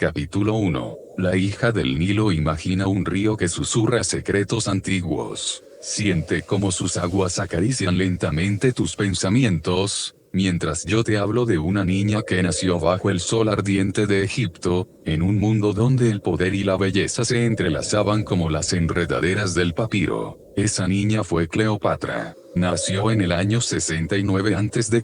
Capítulo 1. La hija del Nilo imagina un río que susurra secretos antiguos. Siente cómo sus aguas acarician lentamente tus pensamientos, mientras yo te hablo de una niña que nació bajo el sol ardiente de Egipto, en un mundo donde el poder y la belleza se entrelazaban como las enredaderas del papiro. Esa niña fue Cleopatra. Nació en el año 69 a.C.,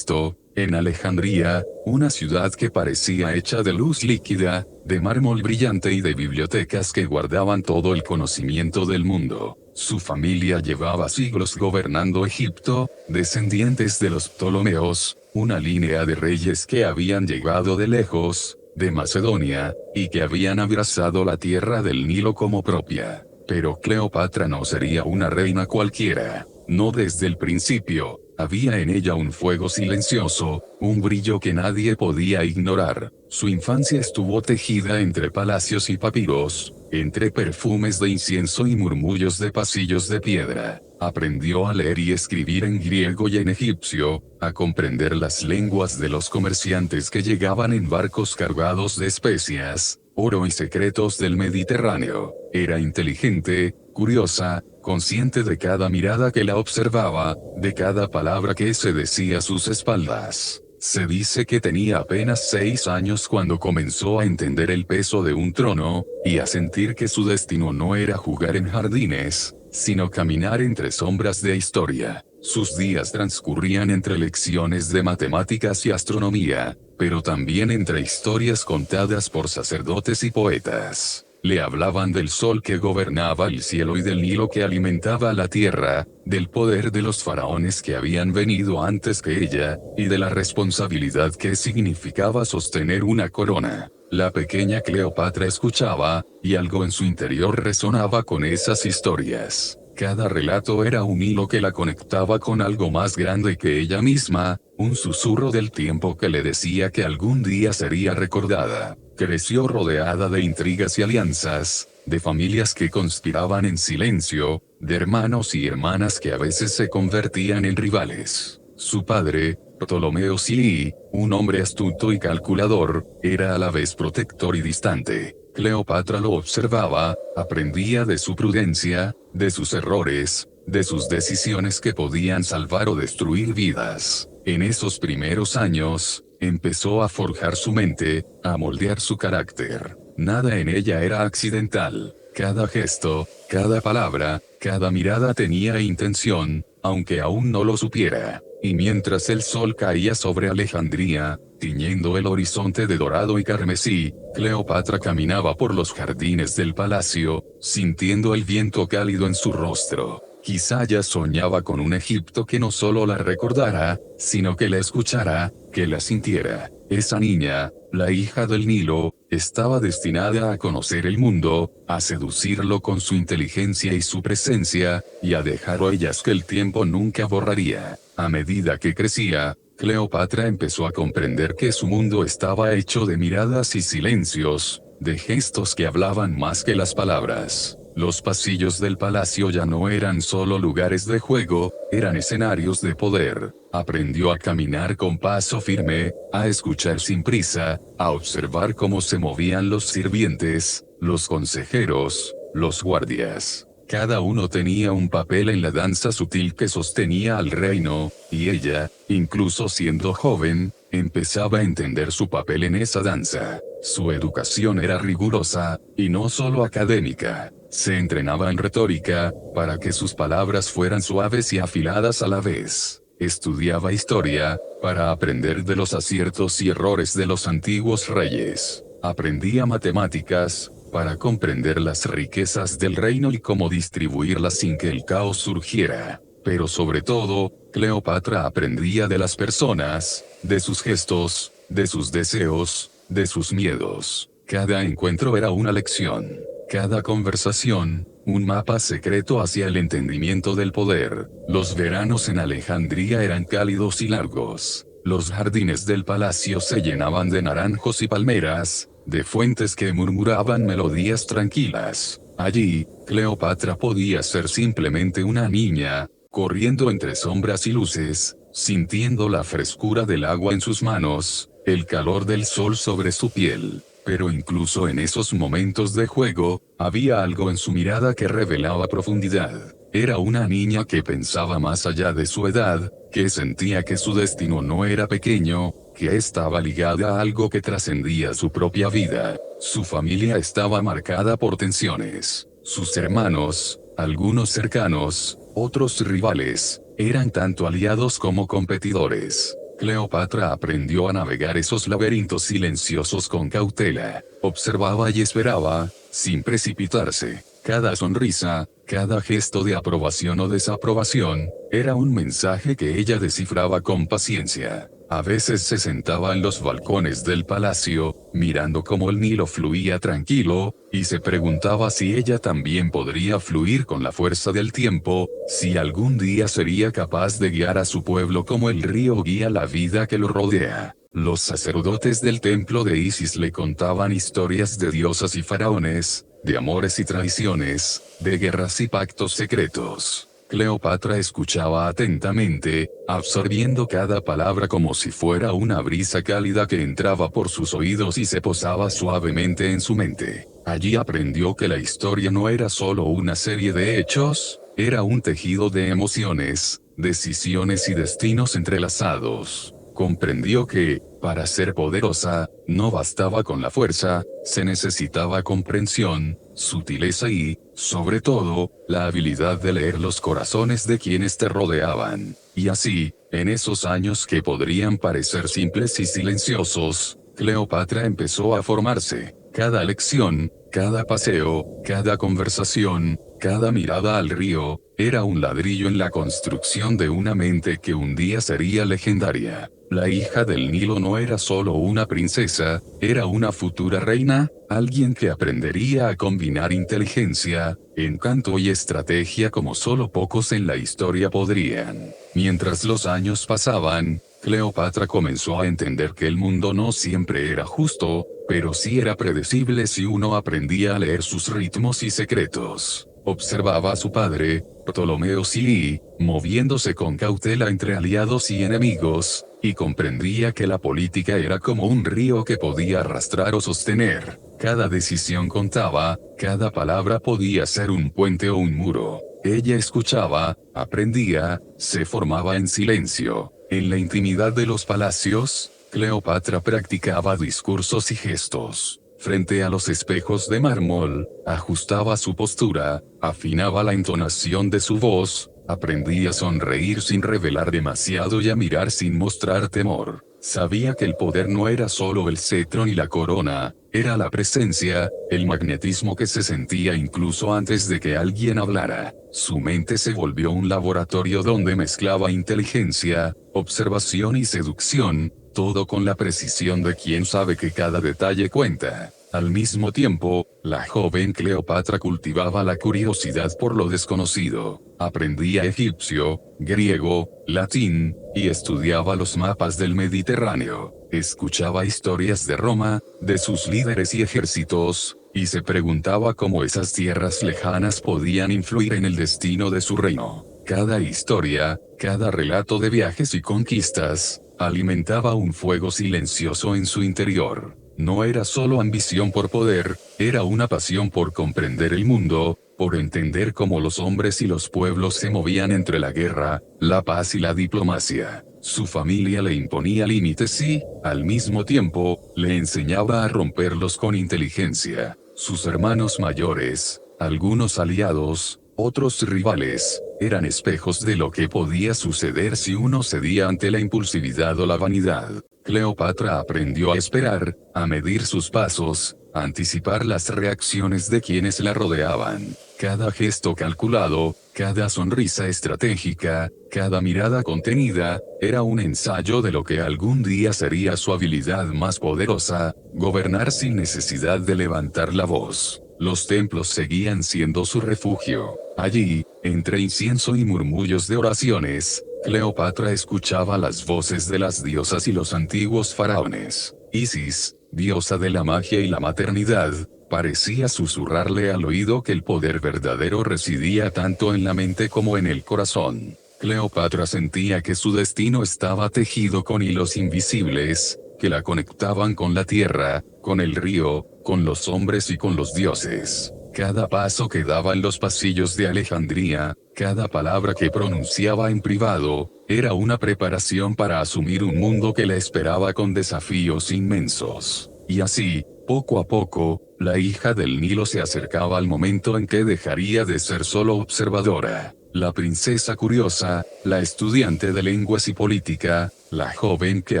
en Alejandría, una ciudad que parecía hecha de luz líquida, de mármol brillante y de bibliotecas que guardaban todo el conocimiento del mundo. Su familia llevaba siglos gobernando Egipto, descendientes de los Ptolomeos, una línea de reyes que habían llegado de lejos, de Macedonia, y que habían abrazado la tierra del Nilo como propia. Pero Cleopatra no sería una reina cualquiera, no desde el principio. Había en ella un fuego silencioso, un brillo que nadie podía ignorar. Su infancia estuvo tejida entre palacios y papiros, entre perfumes de incienso y murmullos de pasillos de piedra. Aprendió a leer y escribir en griego y en egipcio, a comprender las lenguas de los comerciantes que llegaban en barcos cargados de especias, oro y secretos del Mediterráneo. Era inteligente, curiosa, consciente de cada mirada que la observaba, de cada palabra que se decía a sus espaldas. Se dice que tenía apenas 6 años cuando comenzó a entender el peso de un trono, y a sentir que su destino no era jugar en jardines, sino caminar entre sombras de historia. Sus días transcurrían entre lecciones de matemáticas y astronomía, pero también entre historias contadas por sacerdotes y poetas. Le hablaban del sol que gobernaba el cielo y del Nilo que alimentaba la tierra, del poder de los faraones que habían venido antes que ella, y de la responsabilidad que significaba sostener una corona. La pequeña Cleopatra escuchaba, y algo en su interior resonaba con esas historias. Cada relato era un hilo que la conectaba con algo más grande que ella misma, un susurro del tiempo que le decía que algún día sería recordada. Creció rodeada de intrigas y alianzas, de familias que conspiraban en silencio, de hermanos y hermanas que a veces se convertían en rivales. Su padre, Ptolomeo Sí, un hombre astuto y calculador, era a la vez protector y distante. Cleopatra lo observaba, aprendía de su prudencia, de sus errores, de sus decisiones que podían salvar o destruir vidas. En esos primeros años, empezó a forjar su mente, a moldear su carácter. Nada en ella era accidental. Cada gesto, cada palabra, cada mirada tenía intención, aunque aún no lo supiera. Y mientras el sol caía sobre Alejandría, tiñendo el horizonte de dorado y carmesí, Cleopatra caminaba por los jardines del palacio, sintiendo el viento cálido en su rostro. Quizá ya soñaba con un Egipto que no solo la recordara, sino que la escuchara, que la sintiera. Esa niña, la hija del Nilo, estaba destinada a conocer el mundo, a seducirlo con su inteligencia y su presencia, y a dejar huellas que el tiempo nunca borraría. A medida que crecía, Cleopatra empezó a comprender que su mundo estaba hecho de miradas y silencios, de gestos que hablaban más que las palabras. Los pasillos del palacio ya no eran solo lugares de juego, eran escenarios de poder. Aprendió a caminar con paso firme, a escuchar sin prisa, a observar cómo se movían los sirvientes, los consejeros, los guardias. Cada uno tenía un papel en la danza sutil que sostenía al reino, y ella, incluso siendo joven, empezaba a entender su papel en esa danza. Su educación era rigurosa, y no solo académica. Se entrenaba en retórica, para que sus palabras fueran suaves y afiladas a la vez. Estudiaba historia, para aprender de los aciertos y errores de los antiguos reyes. Aprendía matemáticas, para comprender las riquezas del reino y cómo distribuirlas sin que el caos surgiera. Pero sobre todo, Cleopatra aprendía de las personas, de sus gestos, de sus deseos, de sus miedos. Cada encuentro era una lección. Cada conversación, un mapa secreto hacia el entendimiento del poder. Los veranos en Alejandría eran cálidos y largos. Los jardines del palacio se llenaban de naranjos y palmeras, de fuentes que murmuraban melodías tranquilas. Allí, Cleopatra podía ser simplemente una niña, corriendo entre sombras y luces, sintiendo la frescura del agua en sus manos, el calor del sol sobre su piel. Pero incluso en esos momentos de juego, había algo en su mirada que revelaba profundidad. Era una niña que pensaba más allá de su edad, que sentía que su destino no era pequeño, que estaba ligada a algo que trascendía su propia vida. Su familia estaba marcada por tensiones. Sus hermanos, algunos cercanos, otros rivales, eran tanto aliados como competidores. Cleopatra aprendió a navegar esos laberintos silenciosos con cautela. Observaba y esperaba, sin precipitarse. Cada sonrisa, cada gesto de aprobación o desaprobación, era un mensaje que ella descifraba con paciencia. A veces se sentaba en los balcones del palacio, mirando cómo el Nilo fluía tranquilo, y se preguntaba si ella también podría fluir con la fuerza del tiempo, si algún día sería capaz de guiar a su pueblo como el río guía la vida que lo rodea. Los sacerdotes del templo de Isis le contaban historias de diosas y faraones, de amores y traiciones, de guerras y pactos secretos. Cleopatra escuchaba atentamente, absorbiendo cada palabra como si fuera una brisa cálida que entraba por sus oídos y se posaba suavemente en su mente. Allí aprendió que la historia no era solo una serie de hechos, era un tejido de emociones, decisiones y destinos entrelazados. Comprendió que, para ser poderosa, no bastaba con la fuerza, se necesitaba comprensión, sutileza y, sobre todo, la habilidad de leer los corazones de quienes te rodeaban. Y así, en esos años que podrían parecer simples y silenciosos, Cleopatra empezó a formarse. Cada lección, cada paseo, cada conversación, cada mirada al río, era un ladrillo en la construcción de una mente que un día sería legendaria. La hija del Nilo no era solo una princesa, era una futura reina, alguien que aprendería a combinar inteligencia, encanto y estrategia como solo pocos en la historia podrían. Mientras los años pasaban, Cleopatra comenzó a entender que el mundo no siempre era justo, pero sí era predecible si uno aprendía a leer sus ritmos y secretos. Observaba a su padre, Ptolomeo Silí, moviéndose con cautela entre aliados y enemigos, y comprendía que la política era como un río que podía arrastrar o sostener. Cada decisión contaba, cada palabra podía ser un puente o un muro. Ella escuchaba, aprendía, se formaba en silencio. En la intimidad de los palacios, Cleopatra practicaba discursos y gestos. Frente a los espejos de mármol, ajustaba su postura, afinaba la entonación de su voz, aprendía a sonreír sin revelar demasiado y a mirar sin mostrar temor. Sabía que el poder no era solo el cetro ni la corona, era la presencia, el magnetismo que se sentía incluso antes de que alguien hablara. Su mente se volvió un laboratorio donde mezclaba inteligencia, observación y seducción, todo con la precisión de quien sabe que cada detalle cuenta. Al mismo tiempo, la joven Cleopatra cultivaba la curiosidad por lo desconocido. Aprendía egipcio, griego, latín, y estudiaba los mapas del Mediterráneo. Escuchaba historias de Roma, de sus líderes y ejércitos, y se preguntaba cómo esas tierras lejanas podían influir en el destino de su reino. Cada historia, cada relato de viajes y conquistas, alimentaba un fuego silencioso en su interior. No era solo ambición por poder, era una pasión por comprender el mundo, por entender cómo los hombres y los pueblos se movían entre la guerra, la paz y la diplomacia. Su familia le imponía límites y, al mismo tiempo, le enseñaba a romperlos con inteligencia. Sus hermanos mayores, algunos aliados, otros rivales, eran espejos de lo que podía suceder si uno cedía ante la impulsividad o la vanidad. Cleopatra aprendió a esperar, a medir sus pasos, a anticipar las reacciones de quienes la rodeaban. Cada gesto calculado, cada sonrisa estratégica, cada mirada contenida, era un ensayo de lo que algún día sería su habilidad más poderosa, gobernar sin necesidad de levantar la voz. Los templos seguían siendo su refugio. Allí, entre incienso y murmullos de oraciones, Cleopatra escuchaba las voces de las diosas y los antiguos faraones. Isis, diosa de la magia y la maternidad, parecía susurrarle al oído que el poder verdadero residía tanto en la mente como en el corazón. Cleopatra sentía que su destino estaba tejido con hilos invisibles, que la conectaban con la tierra, con el río, con los hombres y con los dioses. Cada paso que daba en los pasillos de Alejandría, cada palabra que pronunciaba en privado, era una preparación para asumir un mundo que la esperaba con desafíos inmensos. Y así, poco a poco, la hija del Nilo se acercaba al momento en que dejaría de ser solo observadora. La princesa curiosa, la estudiante de lenguas y política, la joven que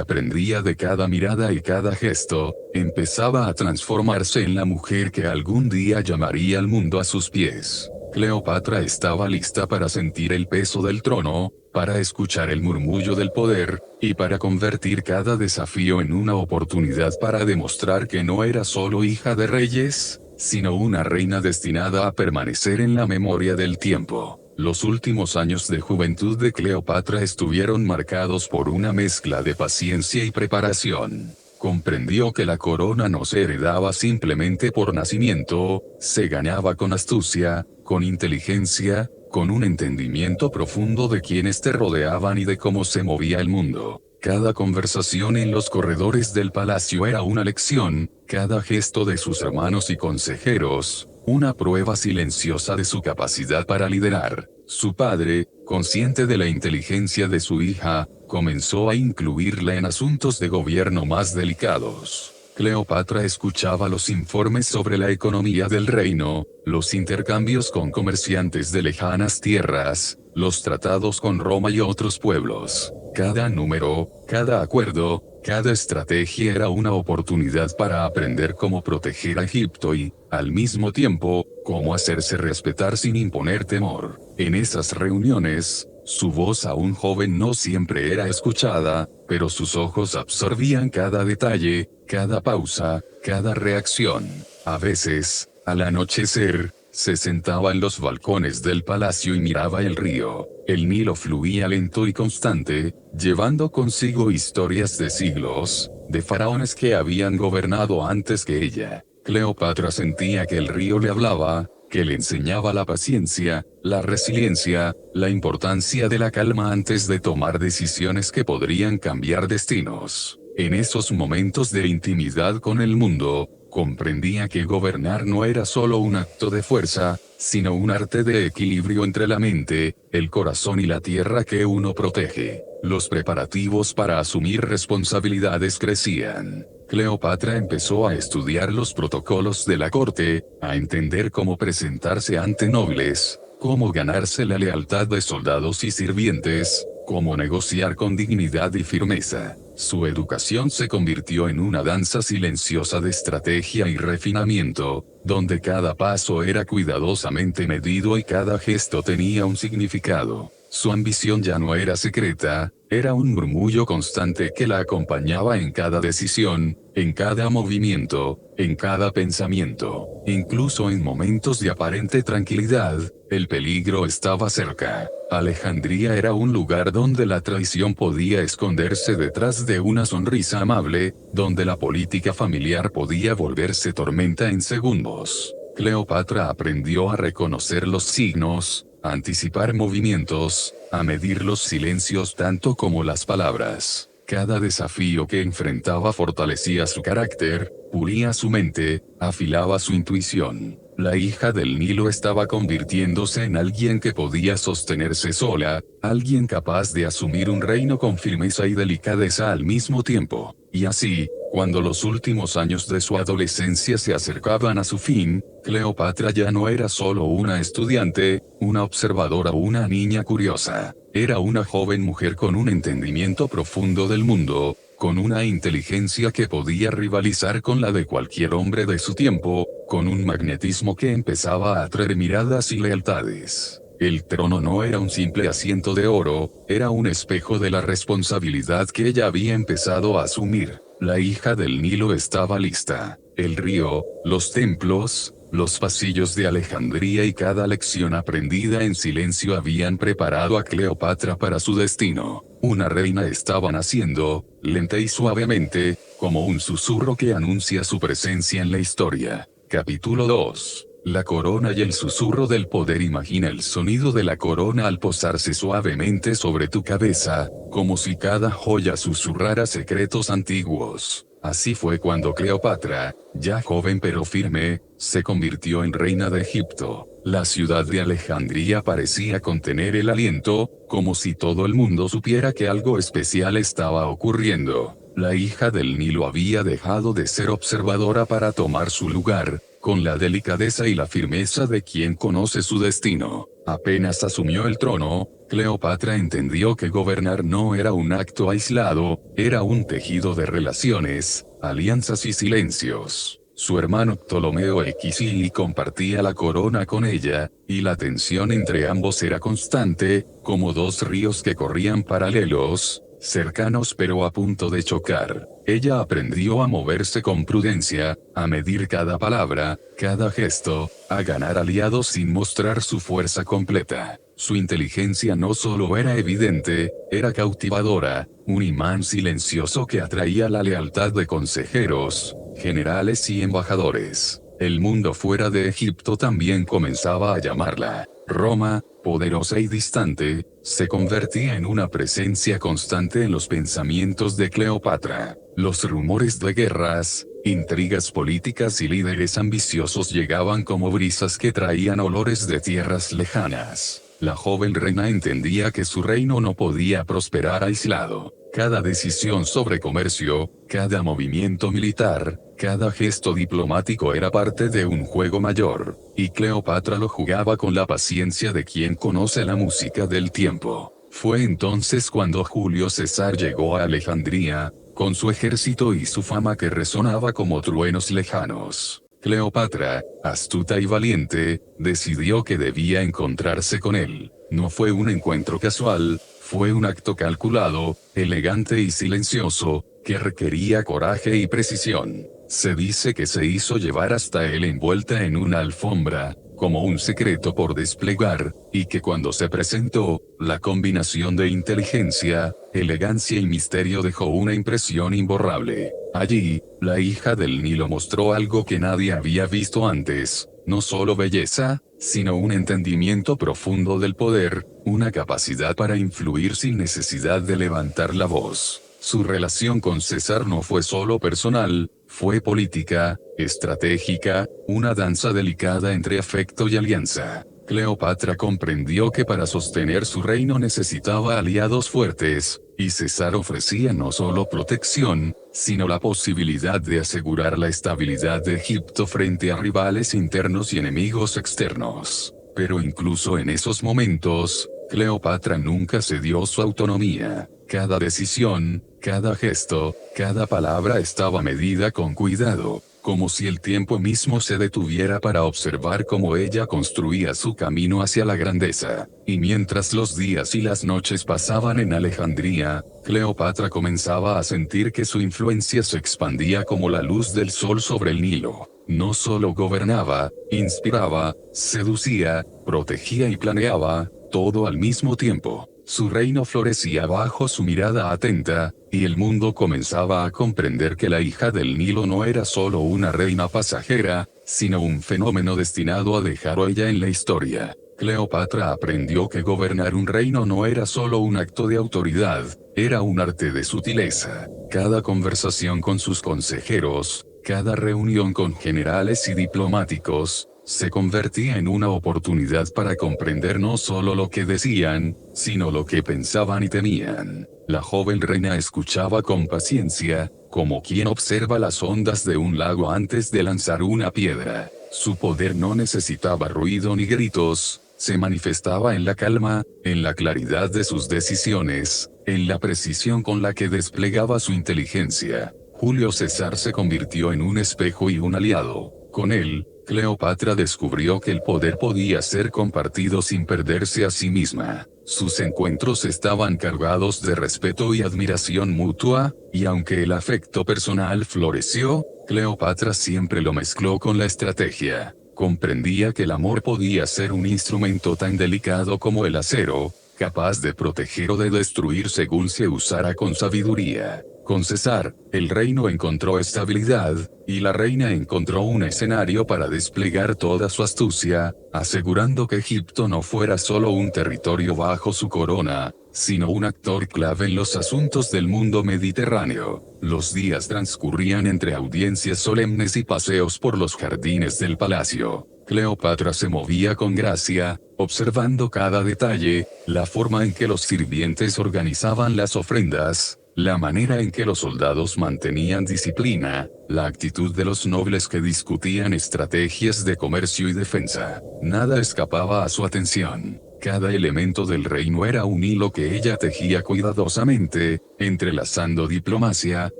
aprendía de cada mirada y cada gesto, empezaba a transformarse en la mujer que algún día llamaría al mundo a sus pies. Cleopatra estaba lista para sentir el peso del trono, para escuchar el murmullo del poder, y para convertir cada desafío en una oportunidad para demostrar que no era solo hija de reyes, sino una reina destinada a permanecer en la memoria del tiempo. Los últimos años de juventud de Cleopatra estuvieron marcados por una mezcla de paciencia y preparación. Comprendió que la corona no se heredaba simplemente por nacimiento, se ganaba con astucia, con inteligencia, con un entendimiento profundo de quienes te rodeaban y de cómo se movía el mundo. Cada conversación en los corredores del palacio era una lección, cada gesto de sus hermanos y consejeros, una prueba silenciosa de su capacidad para liderar. Su padre, consciente de la inteligencia de su hija, comenzó a incluirla en asuntos de gobierno más delicados. Cleopatra escuchaba los informes sobre la economía del reino, los intercambios con comerciantes de lejanas tierras, los tratados con Roma y otros pueblos. Cada número, cada acuerdo, cada estrategia era una oportunidad para aprender cómo proteger a Egipto y, al mismo tiempo, cómo hacerse respetar sin imponer temor. En esas reuniones, su voz aún joven no siempre era escuchada, pero sus ojos absorbían cada detalle, cada pausa, cada reacción. A veces, al anochecer, se sentaba en los balcones del palacio y miraba el río. El Nilo fluía lento y constante, llevando consigo historias de siglos, de faraones que habían gobernado antes que ella. Cleopatra sentía que el río le hablaba, que le enseñaba la paciencia, la resiliencia, la importancia de la calma antes de tomar decisiones que podrían cambiar destinos. En esos momentos de intimidad con el mundo, comprendía que gobernar no era solo un acto de fuerza, sino un arte de equilibrio entre la mente, el corazón y la tierra que uno protege. Los preparativos para asumir responsabilidades crecían. Cleopatra empezó a estudiar los protocolos de la corte, a entender cómo presentarse ante nobles, cómo ganarse la lealtad de soldados y sirvientes, cómo negociar con dignidad y firmeza. Su educación se convirtió en una danza silenciosa de estrategia y refinamiento, donde cada paso era cuidadosamente medido y cada gesto tenía un significado. Su ambición ya no era secreta, era un murmullo constante que la acompañaba en cada decisión, en cada movimiento, en cada pensamiento. Incluso en momentos de aparente tranquilidad, el peligro estaba cerca. Alejandría era un lugar donde la traición podía esconderse detrás de una sonrisa amable, donde la política familiar podía volverse tormenta en segundos. Cleopatra aprendió a reconocer los signos, a anticipar movimientos, a medir los silencios tanto como las palabras. Cada desafío que enfrentaba fortalecía su carácter, pulía su mente, afilaba su intuición. La hija del Nilo estaba convirtiéndose en alguien que podía sostenerse sola, alguien capaz de asumir un reino con firmeza y delicadeza al mismo tiempo. Y así, cuando los últimos años de su adolescencia se acercaban a su fin, Cleopatra ya no era solo una estudiante, una observadora o una niña curiosa. Era una joven mujer con un entendimiento profundo del mundo, con una inteligencia que podía rivalizar con la de cualquier hombre de su tiempo, con un magnetismo que empezaba a atraer miradas y lealtades. El trono no era un simple asiento de oro, era un espejo de la responsabilidad que ella había empezado a asumir. La hija del Nilo estaba lista. El río, los templos, los pasillos de Alejandría y cada lección aprendida en silencio habían preparado a Cleopatra para su destino. Una reina estaba naciendo, lenta y suavemente, como un susurro que anuncia su presencia en la historia. Capítulo 2. La corona y el susurro del poder. Imagina el sonido de la corona al posarse suavemente sobre tu cabeza, como si cada joya susurrara secretos antiguos. Así fue cuando Cleopatra, ya joven pero firme, se convirtió en reina de Egipto. La ciudad de Alejandría parecía contener el aliento, como si todo el mundo supiera que algo especial estaba ocurriendo. La hija del Nilo había dejado de ser observadora para tomar su lugar, con la delicadeza y la firmeza de quien conoce su destino. Apenas asumió el trono, Cleopatra entendió que gobernar no era un acto aislado, era un tejido de relaciones, alianzas y silencios. Su hermano Ptolomeo Xili compartía la corona con ella, y la tensión entre ambos era constante, como dos ríos que corrían paralelos, cercanos pero a punto de chocar. Ella aprendió a moverse con prudencia, a medir cada palabra, cada gesto, a ganar aliados sin mostrar su fuerza completa. Su inteligencia no solo era evidente, era cautivadora, un imán silencioso que atraía la lealtad de consejeros, generales y embajadores. El mundo fuera de Egipto también comenzaba a llamarla. Roma, poderosa y distante, se convertía en una presencia constante en los pensamientos de Cleopatra. Los rumores de guerras, intrigas políticas y líderes ambiciosos llegaban como brisas que traían olores de tierras lejanas. La joven reina entendía que su reino no podía prosperar aislado. Cada decisión sobre comercio, cada movimiento militar, cada gesto diplomático era parte de un juego mayor, y Cleopatra lo jugaba con la paciencia de quien conoce la música del tiempo. Fue entonces cuando Julio César llegó a Alejandría, con su ejército y su fama que resonaba como truenos lejanos. Cleopatra, astuta y valiente, decidió que debía encontrarse con él. No fue un encuentro casual, fue un acto calculado, elegante y silencioso, que requería coraje y precisión. Se dice que se hizo llevar hasta él envuelta en una alfombra, como un secreto por desplegar, y que cuando se presentó, la combinación de inteligencia, elegancia y misterio dejó una impresión imborrable. Allí, la hija del Nilo mostró algo que nadie había visto antes, no solo belleza, sino un entendimiento profundo del poder, una capacidad para influir sin necesidad de levantar la voz. Su relación con César no fue solo personal, fue política, estratégica, una danza delicada entre afecto y alianza. Cleopatra comprendió que para sostener su reino necesitaba aliados fuertes, y César ofrecía no solo protección, sino la posibilidad de asegurar la estabilidad de Egipto frente a rivales internos y enemigos externos. Pero incluso en esos momentos, Cleopatra nunca cedió su autonomía. Cada decisión, cada gesto, cada palabra estaba medida con cuidado, como si el tiempo mismo se detuviera para observar cómo ella construía su camino hacia la grandeza. Y mientras los días y las noches pasaban en Alejandría, Cleopatra comenzaba a sentir que su influencia se expandía como la luz del sol sobre el Nilo. No solo gobernaba, inspiraba, seducía, protegía y planeaba, todo al mismo tiempo. Su reino florecía bajo su mirada atenta, y el mundo comenzaba a comprender que la hija del Nilo no era solo una reina pasajera, sino un fenómeno destinado a dejar huella en la historia. Cleopatra aprendió que gobernar un reino no era solo un acto de autoridad, era un arte de sutileza. Cada conversación con sus consejeros, cada reunión con generales y diplomáticos, se convertía en una oportunidad para comprender no solo lo que decían, sino lo que pensaban y temían. La joven reina escuchaba con paciencia, como quien observa las ondas de un lago antes de lanzar una piedra. Su poder no necesitaba ruido ni gritos, se manifestaba en la calma, en la claridad de sus decisiones, en la precisión con la que desplegaba su inteligencia. Julio César se convirtió en un espejo y un aliado. Con él, Cleopatra descubrió que el poder podía ser compartido sin perderse a sí misma. Sus encuentros estaban cargados de respeto y admiración mutua, y aunque el afecto personal floreció, Cleopatra siempre lo mezcló con la estrategia. Comprendía que el amor podía ser un instrumento tan delicado como el acero, capaz de proteger o de destruir según se usara con sabiduría. Con César, el reino encontró estabilidad, y la reina encontró un escenario para desplegar toda su astucia, asegurando que Egipto no fuera solo un territorio bajo su corona, sino un actor clave en los asuntos del mundo mediterráneo. Los días transcurrían entre audiencias solemnes y paseos por los jardines del palacio. Cleopatra se movía con gracia, observando cada detalle, la forma en que los sirvientes organizaban las ofrendas, la manera en que los soldados mantenían disciplina, la actitud de los nobles que discutían estrategias de comercio y defensa. Nada escapaba a su atención. Cada elemento del reino era un hilo que ella tejía cuidadosamente, entrelazando diplomacia,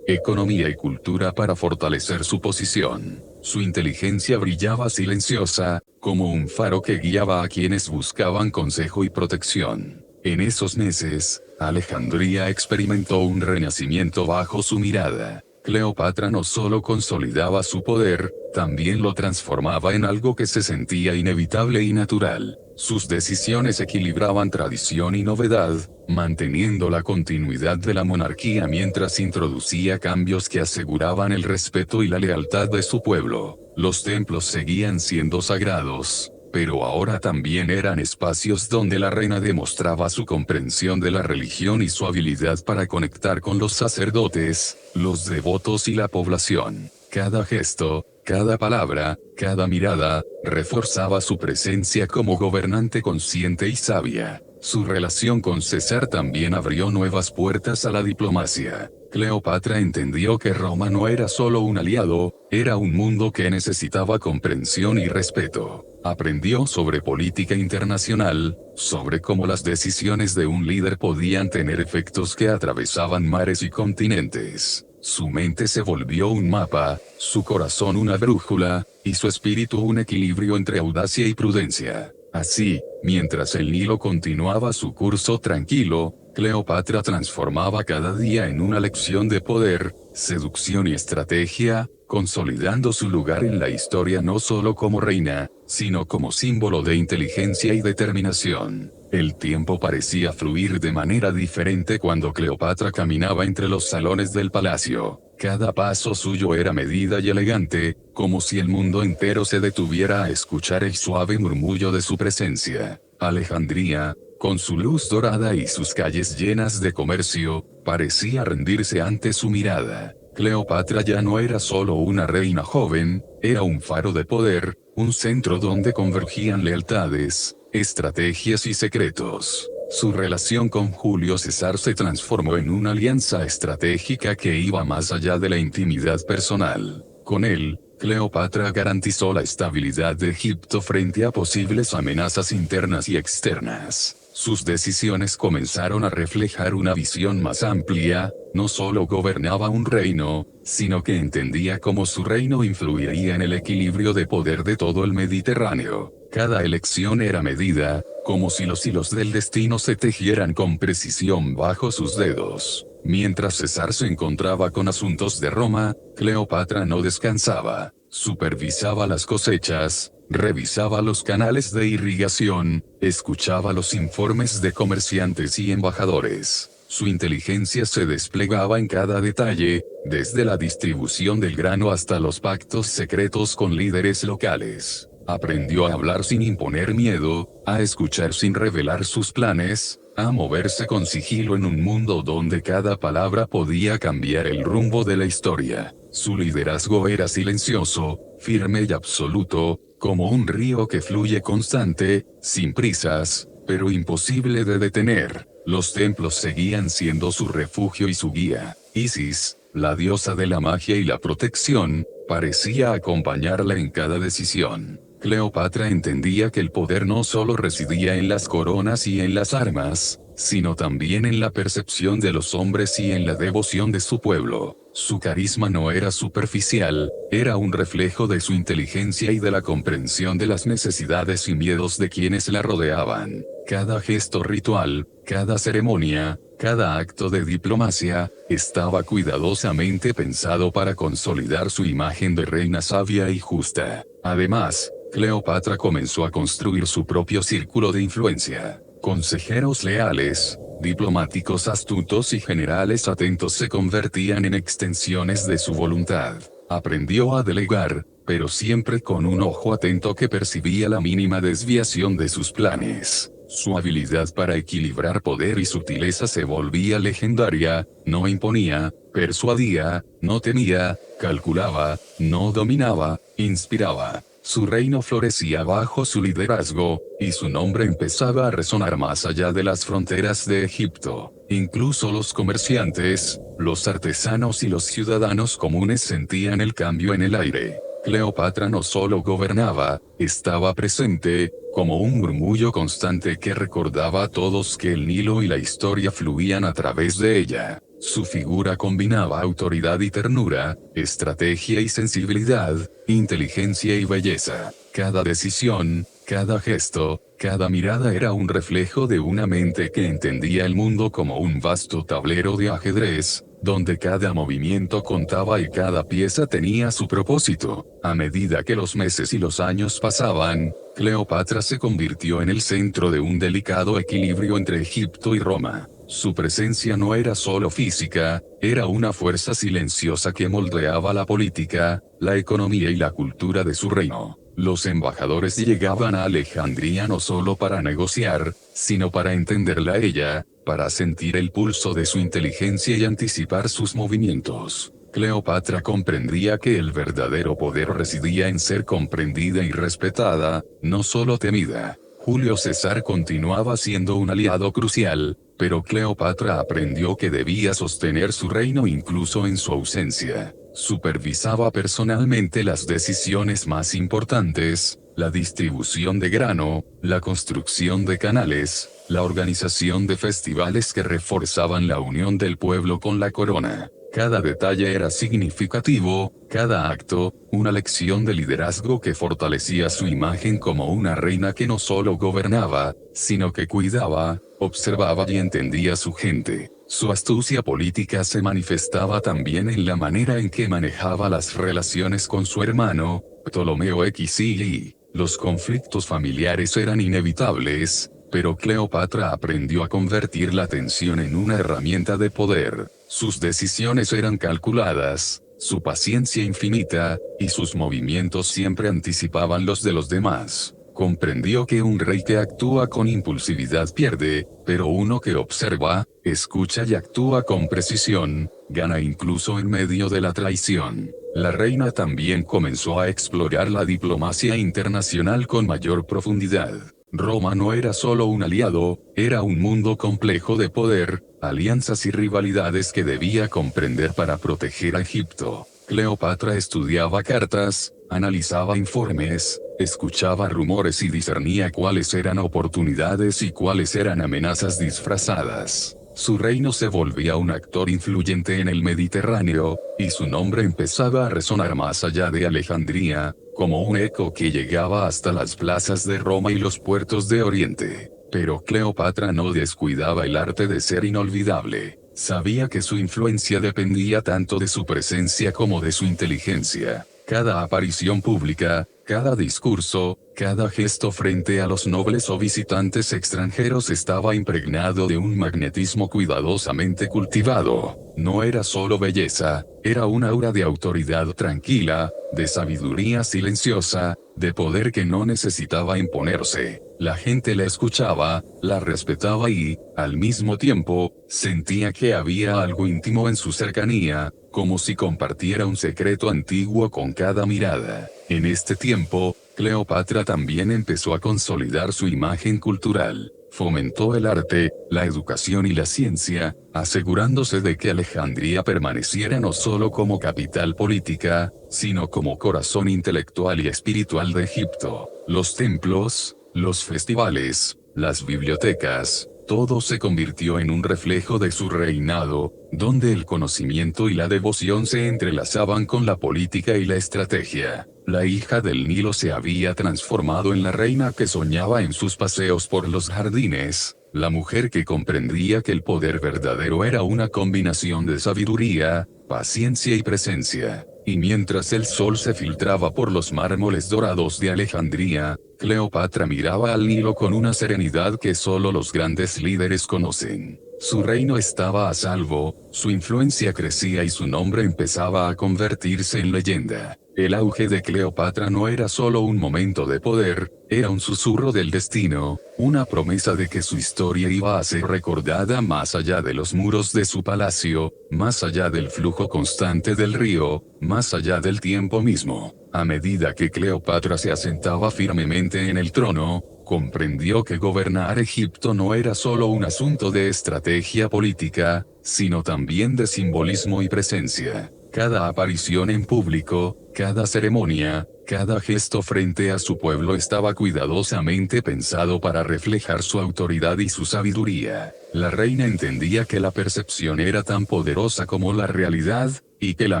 economía y cultura para fortalecer su posición. Su inteligencia brillaba silenciosa, como un faro que guiaba a quienes buscaban consejo y protección. En esos meses, Alejandría experimentó un renacimiento bajo su mirada. Cleopatra no solo consolidaba su poder, también lo transformaba en algo que se sentía inevitable y natural. Sus decisiones equilibraban tradición y novedad, manteniendo la continuidad de la monarquía mientras introducía cambios que aseguraban el respeto y la lealtad de su pueblo. Los templos seguían siendo sagrados, pero ahora también eran espacios donde la reina demostraba su comprensión de la religión y su habilidad para conectar con los sacerdotes, los devotos y la población. Cada gesto, cada palabra, cada mirada, reforzaba su presencia como gobernante consciente y sabia. Su relación con César también abrió nuevas puertas a la diplomacia. Cleopatra entendió que Roma no era solo un aliado, era un mundo que necesitaba comprensión y respeto. Aprendió sobre política internacional, sobre cómo las decisiones de un líder podían tener efectos que atravesaban mares y continentes. Su mente se volvió un mapa, su corazón una brújula, y su espíritu un equilibrio entre audacia y prudencia. Así, mientras el Nilo continuaba su curso tranquilo, Cleopatra transformaba cada día en una lección de poder, seducción y estrategia, consolidando su lugar en la historia no solo como reina, sino como símbolo de inteligencia y determinación. El tiempo parecía fluir de manera diferente cuando Cleopatra caminaba entre los salones del palacio. Cada paso suyo era medida y elegante, como si el mundo entero se detuviera a escuchar el suave murmullo de su presencia. Alejandría, con su luz dorada y sus calles llenas de comercio, parecía rendirse ante su mirada. Cleopatra ya no era solo una reina joven, era un faro de poder, un centro donde convergían lealtades, estrategias y secretos. Su relación con Julio César se transformó en una alianza estratégica que iba más allá de la intimidad personal. Con él, Cleopatra garantizó la estabilidad de Egipto frente a posibles amenazas internas y externas. Sus decisiones comenzaron a reflejar una visión más amplia, no solo gobernaba un reino, sino que entendía cómo su reino influiría en el equilibrio de poder de todo el Mediterráneo. Cada elección era medida, como si los hilos del destino se tejieran con precisión bajo sus dedos. Mientras César se encontraba con asuntos de Roma, Cleopatra no descansaba. Supervisaba las cosechas, revisaba los canales de irrigación, escuchaba los informes de comerciantes y embajadores. Su inteligencia se desplegaba en cada detalle, desde la distribución del grano hasta los pactos secretos con líderes locales. Aprendió a hablar sin imponer miedo, a escuchar sin revelar sus planes, a moverse con sigilo en un mundo donde cada palabra podía cambiar el rumbo de la historia. Su liderazgo era silencioso, firme y absoluto, como un río que fluye constante, sin prisas, pero imposible de detener. Los templos seguían siendo su refugio y su guía. Isis, la diosa de la magia y la protección, parecía acompañarla en cada decisión. Cleopatra entendía que el poder no solo residía en las coronas y en las armas, sino también en la percepción de los hombres y en la devoción de su pueblo. Su carisma no era superficial, era un reflejo de su inteligencia y de la comprensión de las necesidades y miedos de quienes la rodeaban. Cada gesto ritual, cada ceremonia, cada acto de diplomacia, estaba cuidadosamente pensado para consolidar su imagen de reina sabia y justa. Además, Cleopatra comenzó a construir su propio círculo de influencia. Consejeros leales, Diplomáticos astutos y generales atentos se convertían en extensiones de su voluntad. Aprendió a delegar, pero siempre con un ojo atento que percibía la mínima desviación de sus planes. Su habilidad para equilibrar poder y sutileza se volvía legendaria, no imponía, persuadía, no temía, calculaba, no dominaba, inspiraba. Su reino florecía bajo su liderazgo, y su nombre empezaba a resonar más allá de las fronteras de Egipto. Incluso los comerciantes, los artesanos y los ciudadanos comunes sentían el cambio en el aire. Cleopatra no solo gobernaba, estaba presente, como un murmullo constante que recordaba a todos que el Nilo y la historia fluían a través de ella. Su figura combinaba autoridad y ternura, estrategia y sensibilidad, inteligencia y belleza. Cada decisión, cada gesto, cada mirada era un reflejo de una mente que entendía el mundo como un vasto tablero de ajedrez, donde cada movimiento contaba y cada pieza tenía su propósito. A medida que los meses y los años pasaban, Cleopatra se convirtió en el centro de un delicado equilibrio entre Egipto y Roma. Su presencia no era solo física, era una fuerza silenciosa que moldeaba la política, la economía y la cultura de su reino. Los embajadores llegaban a Alejandría no solo para negociar, sino para entenderla a ella, para sentir el pulso de su inteligencia y anticipar sus movimientos. Cleopatra comprendía que el verdadero poder residía en ser comprendida y respetada, no solo temida. Julio César continuaba siendo un aliado crucial, pero Cleopatra aprendió que debía sostener su reino incluso en su ausencia. Supervisaba personalmente las decisiones más importantes, la distribución de grano, la construcción de canales, la organización de festivales que reforzaban la unión del pueblo con la corona. Cada detalle era significativo, cada acto, una lección de liderazgo que fortalecía su imagen como una reina que no solo gobernaba, sino que cuidaba, observaba y entendía a su gente. Su astucia política se manifestaba también en la manera en que manejaba las relaciones con su hermano, Ptolomeo XI. Los conflictos familiares eran inevitables, pero Cleopatra aprendió a convertir la tensión en una herramienta de poder. Sus decisiones eran calculadas, su paciencia infinita, y sus movimientos siempre anticipaban los de los demás. Comprendió que un rey que actúa con impulsividad pierde, pero uno que observa, escucha y actúa con precisión, gana incluso en medio de la traición. La reina también comenzó a explorar la diplomacia internacional con mayor profundidad. Roma no era solo un aliado, era un mundo complejo de poder, alianzas y rivalidades que debía comprender para proteger a Egipto. Cleopatra estudiaba cartas, analizaba informes, escuchaba rumores y discernía cuáles eran oportunidades y cuáles eran amenazas disfrazadas. Su reino se volvía un actor influyente en el Mediterráneo, y su nombre empezaba a resonar más allá de Alejandría, como un eco que llegaba hasta las plazas de Roma y los puertos de Oriente. Pero Cleopatra no descuidaba el arte de ser inolvidable. Sabía que su influencia dependía tanto de su presencia como de su inteligencia. Cada aparición pública, cada discurso, cada gesto frente a los nobles o visitantes extranjeros estaba impregnado de un magnetismo cuidadosamente cultivado. No era solo belleza, era un aura de autoridad tranquila, de sabiduría silenciosa, de poder que no necesitaba imponerse. La gente la escuchaba, la respetaba y, al mismo tiempo, sentía que había algo íntimo en su cercanía, como si compartiera un secreto antiguo con cada mirada. En este tiempo, Cleopatra también empezó a consolidar su imagen cultural. Fomentó el arte, la educación y la ciencia, asegurándose de que Alejandría permaneciera no solo como capital política, sino como corazón intelectual y espiritual de Egipto. Los templos, los festivales, las bibliotecas, todo se convirtió en un reflejo de su reinado, donde el conocimiento y la devoción se entrelazaban con la política y la estrategia. La hija del Nilo se había transformado en la reina que soñaba en sus paseos por los jardines, la mujer que comprendía que el poder verdadero era una combinación de sabiduría, paciencia y presencia. Y mientras el sol se filtraba por los mármoles dorados de Alejandría, Cleopatra miraba al Nilo con una serenidad que solo los grandes líderes conocen. Su reino estaba a salvo, su influencia crecía y su nombre empezaba a convertirse en leyenda. El auge de Cleopatra no era solo un momento de poder, era un susurro del destino, una promesa de que su historia iba a ser recordada más allá de los muros de su palacio, más allá del flujo constante del río, más allá del tiempo mismo. A medida que Cleopatra se asentaba firmemente en el trono, comprendió que gobernar Egipto no era solo un asunto de estrategia política, sino también de simbolismo y presencia. Cada aparición en público, cada ceremonia, cada gesto frente a su pueblo estaba cuidadosamente pensado para reflejar su autoridad y su sabiduría. La reina entendía que la percepción era tan poderosa como la realidad, y que la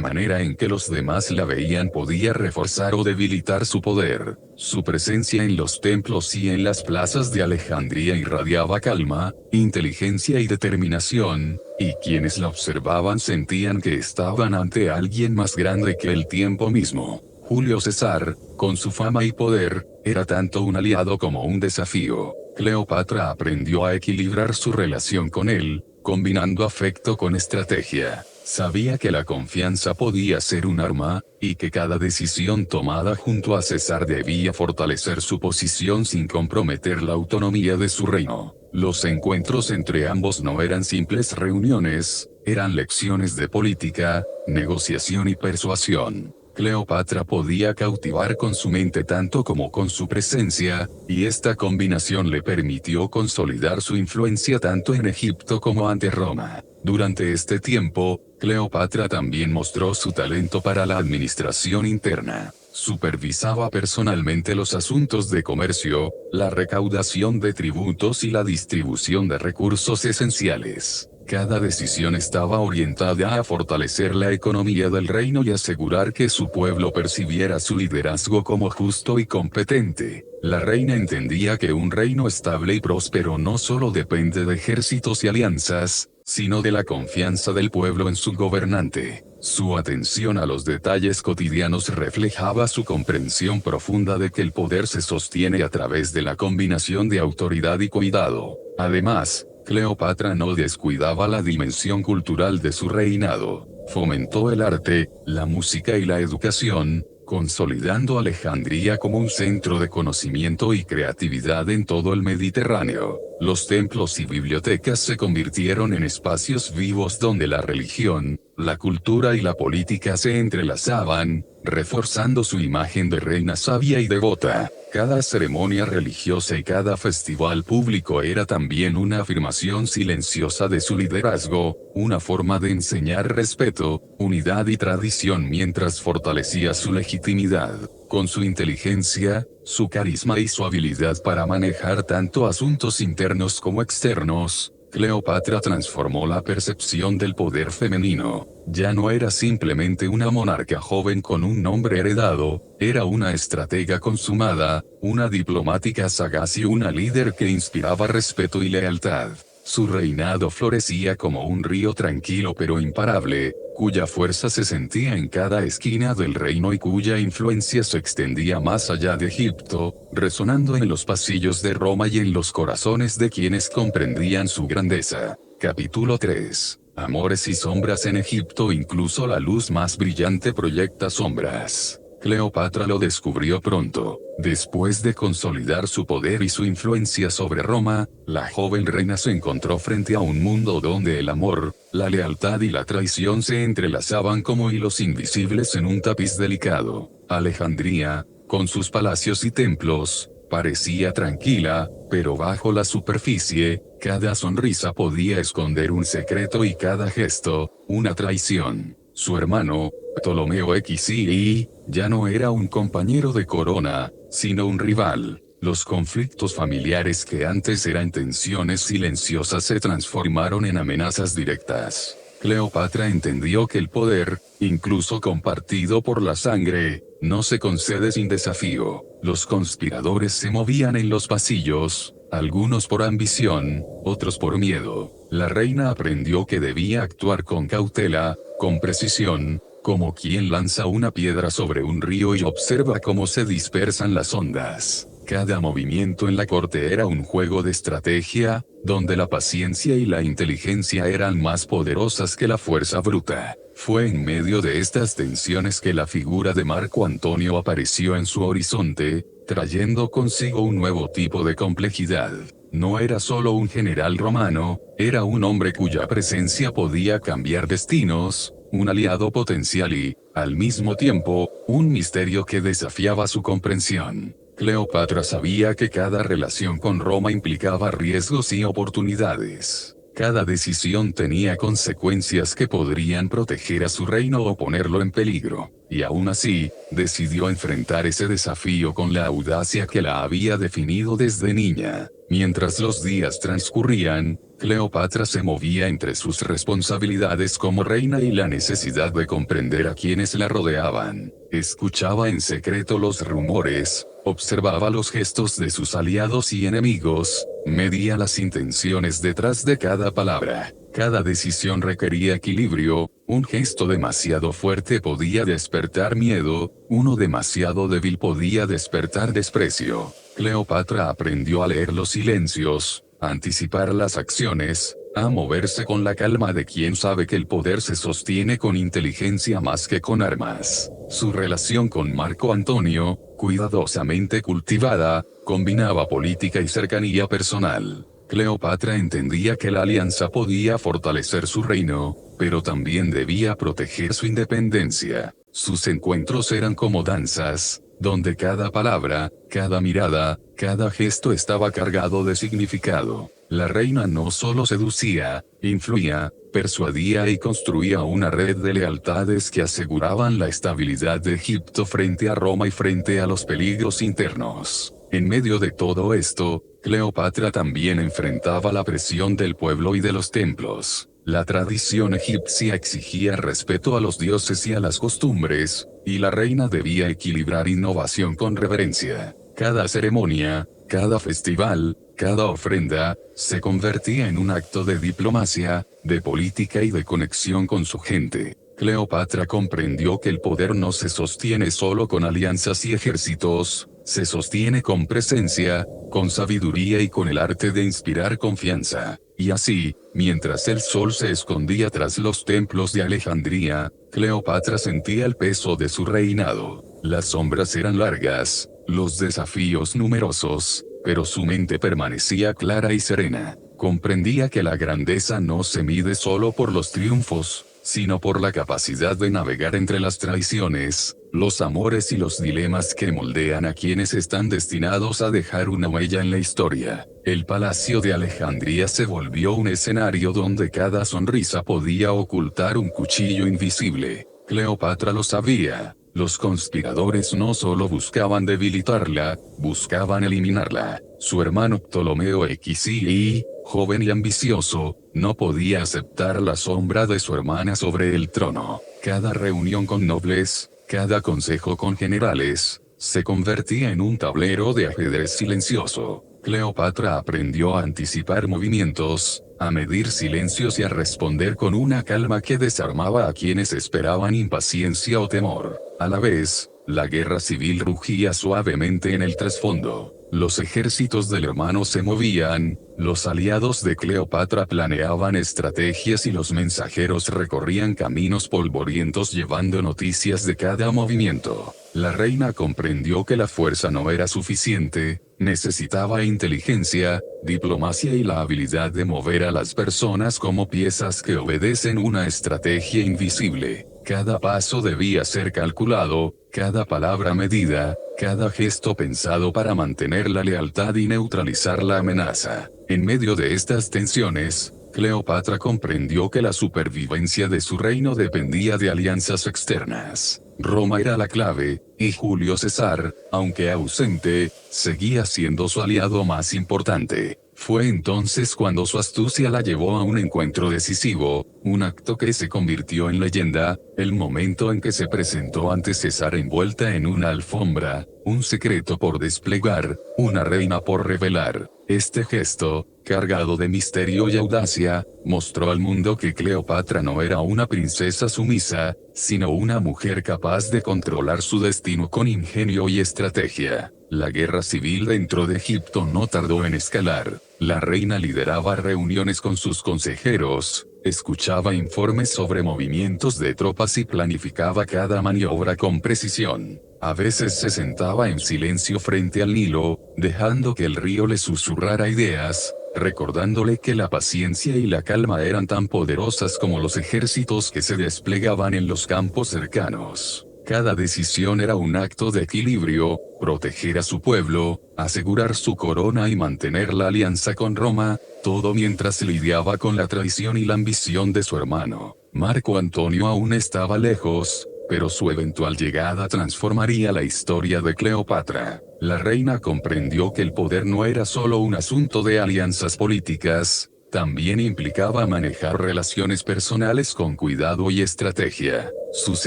manera en que los demás la veían podía reforzar o debilitar su poder. Su presencia en los templos y en las plazas de Alejandría irradiaba calma, inteligencia y determinación, y quienes la observaban sentían que estaban ante alguien más grande que el tiempo mismo. Julio César, con su fama y poder, era tanto un aliado como un desafío. Cleopatra aprendió a equilibrar su relación con él, combinando afecto con estrategia. Sabía que la confianza podía ser un arma, y que cada decisión tomada junto a César debía fortalecer su posición sin comprometer la autonomía de su reino. Los encuentros entre ambos no eran simples reuniones, eran lecciones de política, negociación y persuasión. Cleopatra podía cautivar con su mente tanto como con su presencia, y esta combinación le permitió consolidar su influencia tanto en Egipto como ante Roma. Durante este tiempo, Cleopatra también mostró su talento para la administración interna. Supervisaba personalmente los asuntos de comercio, la recaudación de tributos y la distribución de recursos esenciales. Cada decisión estaba orientada a fortalecer la economía del reino y asegurar que su pueblo percibiera su liderazgo como justo y competente. La reina entendía que un reino estable y próspero no solo depende de ejércitos y alianzas, sino de la confianza del pueblo en su gobernante. Su atención a los detalles cotidianos reflejaba su comprensión profunda de que el poder se sostiene a través de la combinación de autoridad y cuidado. Además, Cleopatra no descuidaba la dimensión cultural de su reinado. Fomentó el arte, la música y la educación, consolidando Alejandría como un centro de conocimiento y creatividad en todo el Mediterráneo. Los templos y bibliotecas se convirtieron en espacios vivos donde la religión, la cultura y la política se entrelazaban, reforzando su imagen de reina sabia y devota. Cada ceremonia religiosa y cada festival público era también una afirmación silenciosa de su liderazgo, una forma de enseñar respeto, unidad y tradición mientras fortalecía su legitimidad. Con su inteligencia, su carisma y su habilidad para manejar tanto asuntos internos como externos, Cleopatra transformó la percepción del poder femenino. Ya no era simplemente una monarca joven con un nombre heredado, era una estratega consumada, una diplomática sagaz y una líder que inspiraba respeto y lealtad. Su reinado florecía como un río tranquilo pero imparable, cuya fuerza se sentía en cada esquina del reino y cuya influencia se extendía más allá de Egipto, resonando en los pasillos de Roma y en los corazones de quienes comprendían su grandeza. Capítulo 3. Amores y sombras en Egipto. Incluso la luz más brillante proyecta sombras. Cleopatra lo descubrió pronto. Después de consolidar su poder y su influencia sobre Roma, la joven reina se encontró frente a un mundo donde el amor, la lealtad y la traición se entrelazaban como hilos invisibles en un tapiz delicado. Alejandría, con sus palacios y templos, parecía tranquila, pero bajo la superficie, cada sonrisa podía esconder un secreto y cada gesto, una traición. Su hermano, Ptolomeo XI, ya no era un compañero de corona, sino un rival. Los conflictos familiares que antes eran tensiones silenciosas se transformaron en amenazas directas. Cleopatra entendió que el poder, incluso compartido por la sangre, no se concede sin desafío. Los conspiradores se movían en los pasillos, algunos por ambición, otros por miedo. La reina aprendió que debía actuar con cautela, con precisión, como quien lanza una piedra sobre un río y observa cómo se dispersan las ondas. Cada movimiento en la corte era un juego de estrategia, donde la paciencia y la inteligencia eran más poderosas que la fuerza bruta. Fue en medio de estas tensiones que la figura de Marco Antonio apareció en su horizonte, trayendo consigo un nuevo tipo de complejidad. No era solo un general romano, era un hombre cuya presencia podía cambiar destinos, un aliado potencial y, al mismo tiempo, un misterio que desafiaba su comprensión. Cleopatra sabía que cada relación con Roma implicaba riesgos y oportunidades. Cada decisión tenía consecuencias que podrían proteger a su reino o ponerlo en peligro, y aún así, decidió enfrentar ese desafío con la audacia que la había definido desde niña. Mientras los días transcurrían, Cleopatra se movía entre sus responsabilidades como reina y la necesidad de comprender a quienes la rodeaban. Escuchaba en secreto los rumores, observaba los gestos de sus aliados y enemigos, medía las intenciones detrás de cada palabra. Cada decisión requería equilibrio, un gesto demasiado fuerte podía despertar miedo, uno demasiado débil podía despertar desprecio. Cleopatra aprendió a leer los silencios, a anticipar las acciones, a moverse con la calma de quien sabe que el poder se sostiene con inteligencia más que con armas. Su relación con Marco Antonio, cuidadosamente cultivada, combinaba política y cercanía personal. Cleopatra entendía que la alianza podía fortalecer su reino, pero también debía proteger su independencia. Sus encuentros eran como danzas, donde cada palabra, cada mirada, cada gesto estaba cargado de significado. La reina no solo seducía, influía, persuadía y construía una red de lealtades que aseguraban la estabilidad de Egipto frente a Roma y frente a los peligros internos. En medio de todo esto, Cleopatra también enfrentaba la presión del pueblo y de los templos. La tradición egipcia exigía respeto a los dioses y a las costumbres, y la reina debía equilibrar innovación con reverencia. Cada ceremonia, cada festival, cada ofrenda, se convertía en un acto de diplomacia, de política y de conexión con su gente. Cleopatra comprendió que el poder no se sostiene solo con alianzas y ejércitos, se sostiene con presencia, con sabiduría y con el arte de inspirar confianza. Y así, mientras el sol se escondía tras los templos de Alejandría, Cleopatra sentía el peso de su reinado. Las sombras eran largas, los desafíos numerosos, pero su mente permanecía clara y serena. Comprendía que la grandeza no se mide solo por los triunfos, sino por la capacidad de navegar entre las traiciones, los amores y los dilemas que moldean a quienes están destinados a dejar una huella en la historia. El Palacio de Alejandría se volvió un escenario donde cada sonrisa podía ocultar un cuchillo invisible. Cleopatra lo sabía. Los conspiradores no solo buscaban debilitarla, buscaban eliminarla. Su hermano Ptolomeo XI, joven y ambicioso, no podía aceptar la sombra de su hermana sobre el trono. Cada reunión con nobles, cada consejo con generales, se convertía en un tablero de ajedrez silencioso. Cleopatra aprendió a anticipar movimientos, a medir silencios y a responder con una calma que desarmaba a quienes esperaban impaciencia o temor. A la vez, la guerra civil rugía suavemente en el trasfondo. Los ejércitos del hermano se movían, los aliados de Cleopatra planeaban estrategias y los mensajeros recorrían caminos polvorientos llevando noticias de cada movimiento. La reina comprendió que la fuerza no era suficiente, necesitaba inteligencia, diplomacia y la habilidad de mover a las personas como piezas que obedecen una estrategia invisible. Cada paso debía ser calculado, cada palabra medida, cada gesto pensado para mantener la lealtad y neutralizar la amenaza. En medio de estas tensiones, Cleopatra comprendió que la supervivencia de su reino dependía de alianzas externas. Roma era la clave, y Julio César, aunque ausente, seguía siendo su aliado más importante. Fue entonces cuando su astucia la llevó a un encuentro decisivo, un acto que se convirtió en leyenda, el momento en que se presentó ante César envuelta en una alfombra, un secreto por desplegar, una reina por revelar. Este gesto, cargado de misterio y audacia, mostró al mundo que Cleopatra no era una princesa sumisa, sino una mujer capaz de controlar su destino con ingenio y estrategia. La guerra civil dentro de Egipto no tardó en escalar. La reina lideraba reuniones con sus consejeros, escuchaba informes sobre movimientos de tropas y planificaba cada maniobra con precisión. A veces se sentaba en silencio frente al Nilo, dejando que el río le susurrara ideas, recordándole que la paciencia y la calma eran tan poderosas como los ejércitos que se desplegaban en los campos cercanos. Cada decisión era un acto de equilibrio: proteger a su pueblo, asegurar su corona y mantener la alianza con Roma, todo mientras lidiaba con la traición y la ambición de su hermano. Marco Antonio aún estaba lejos, pero su eventual llegada transformaría la historia de Cleopatra. La reina comprendió que el poder no era solo un asunto de alianzas políticas, también implicaba manejar relaciones personales con cuidado y estrategia. Sus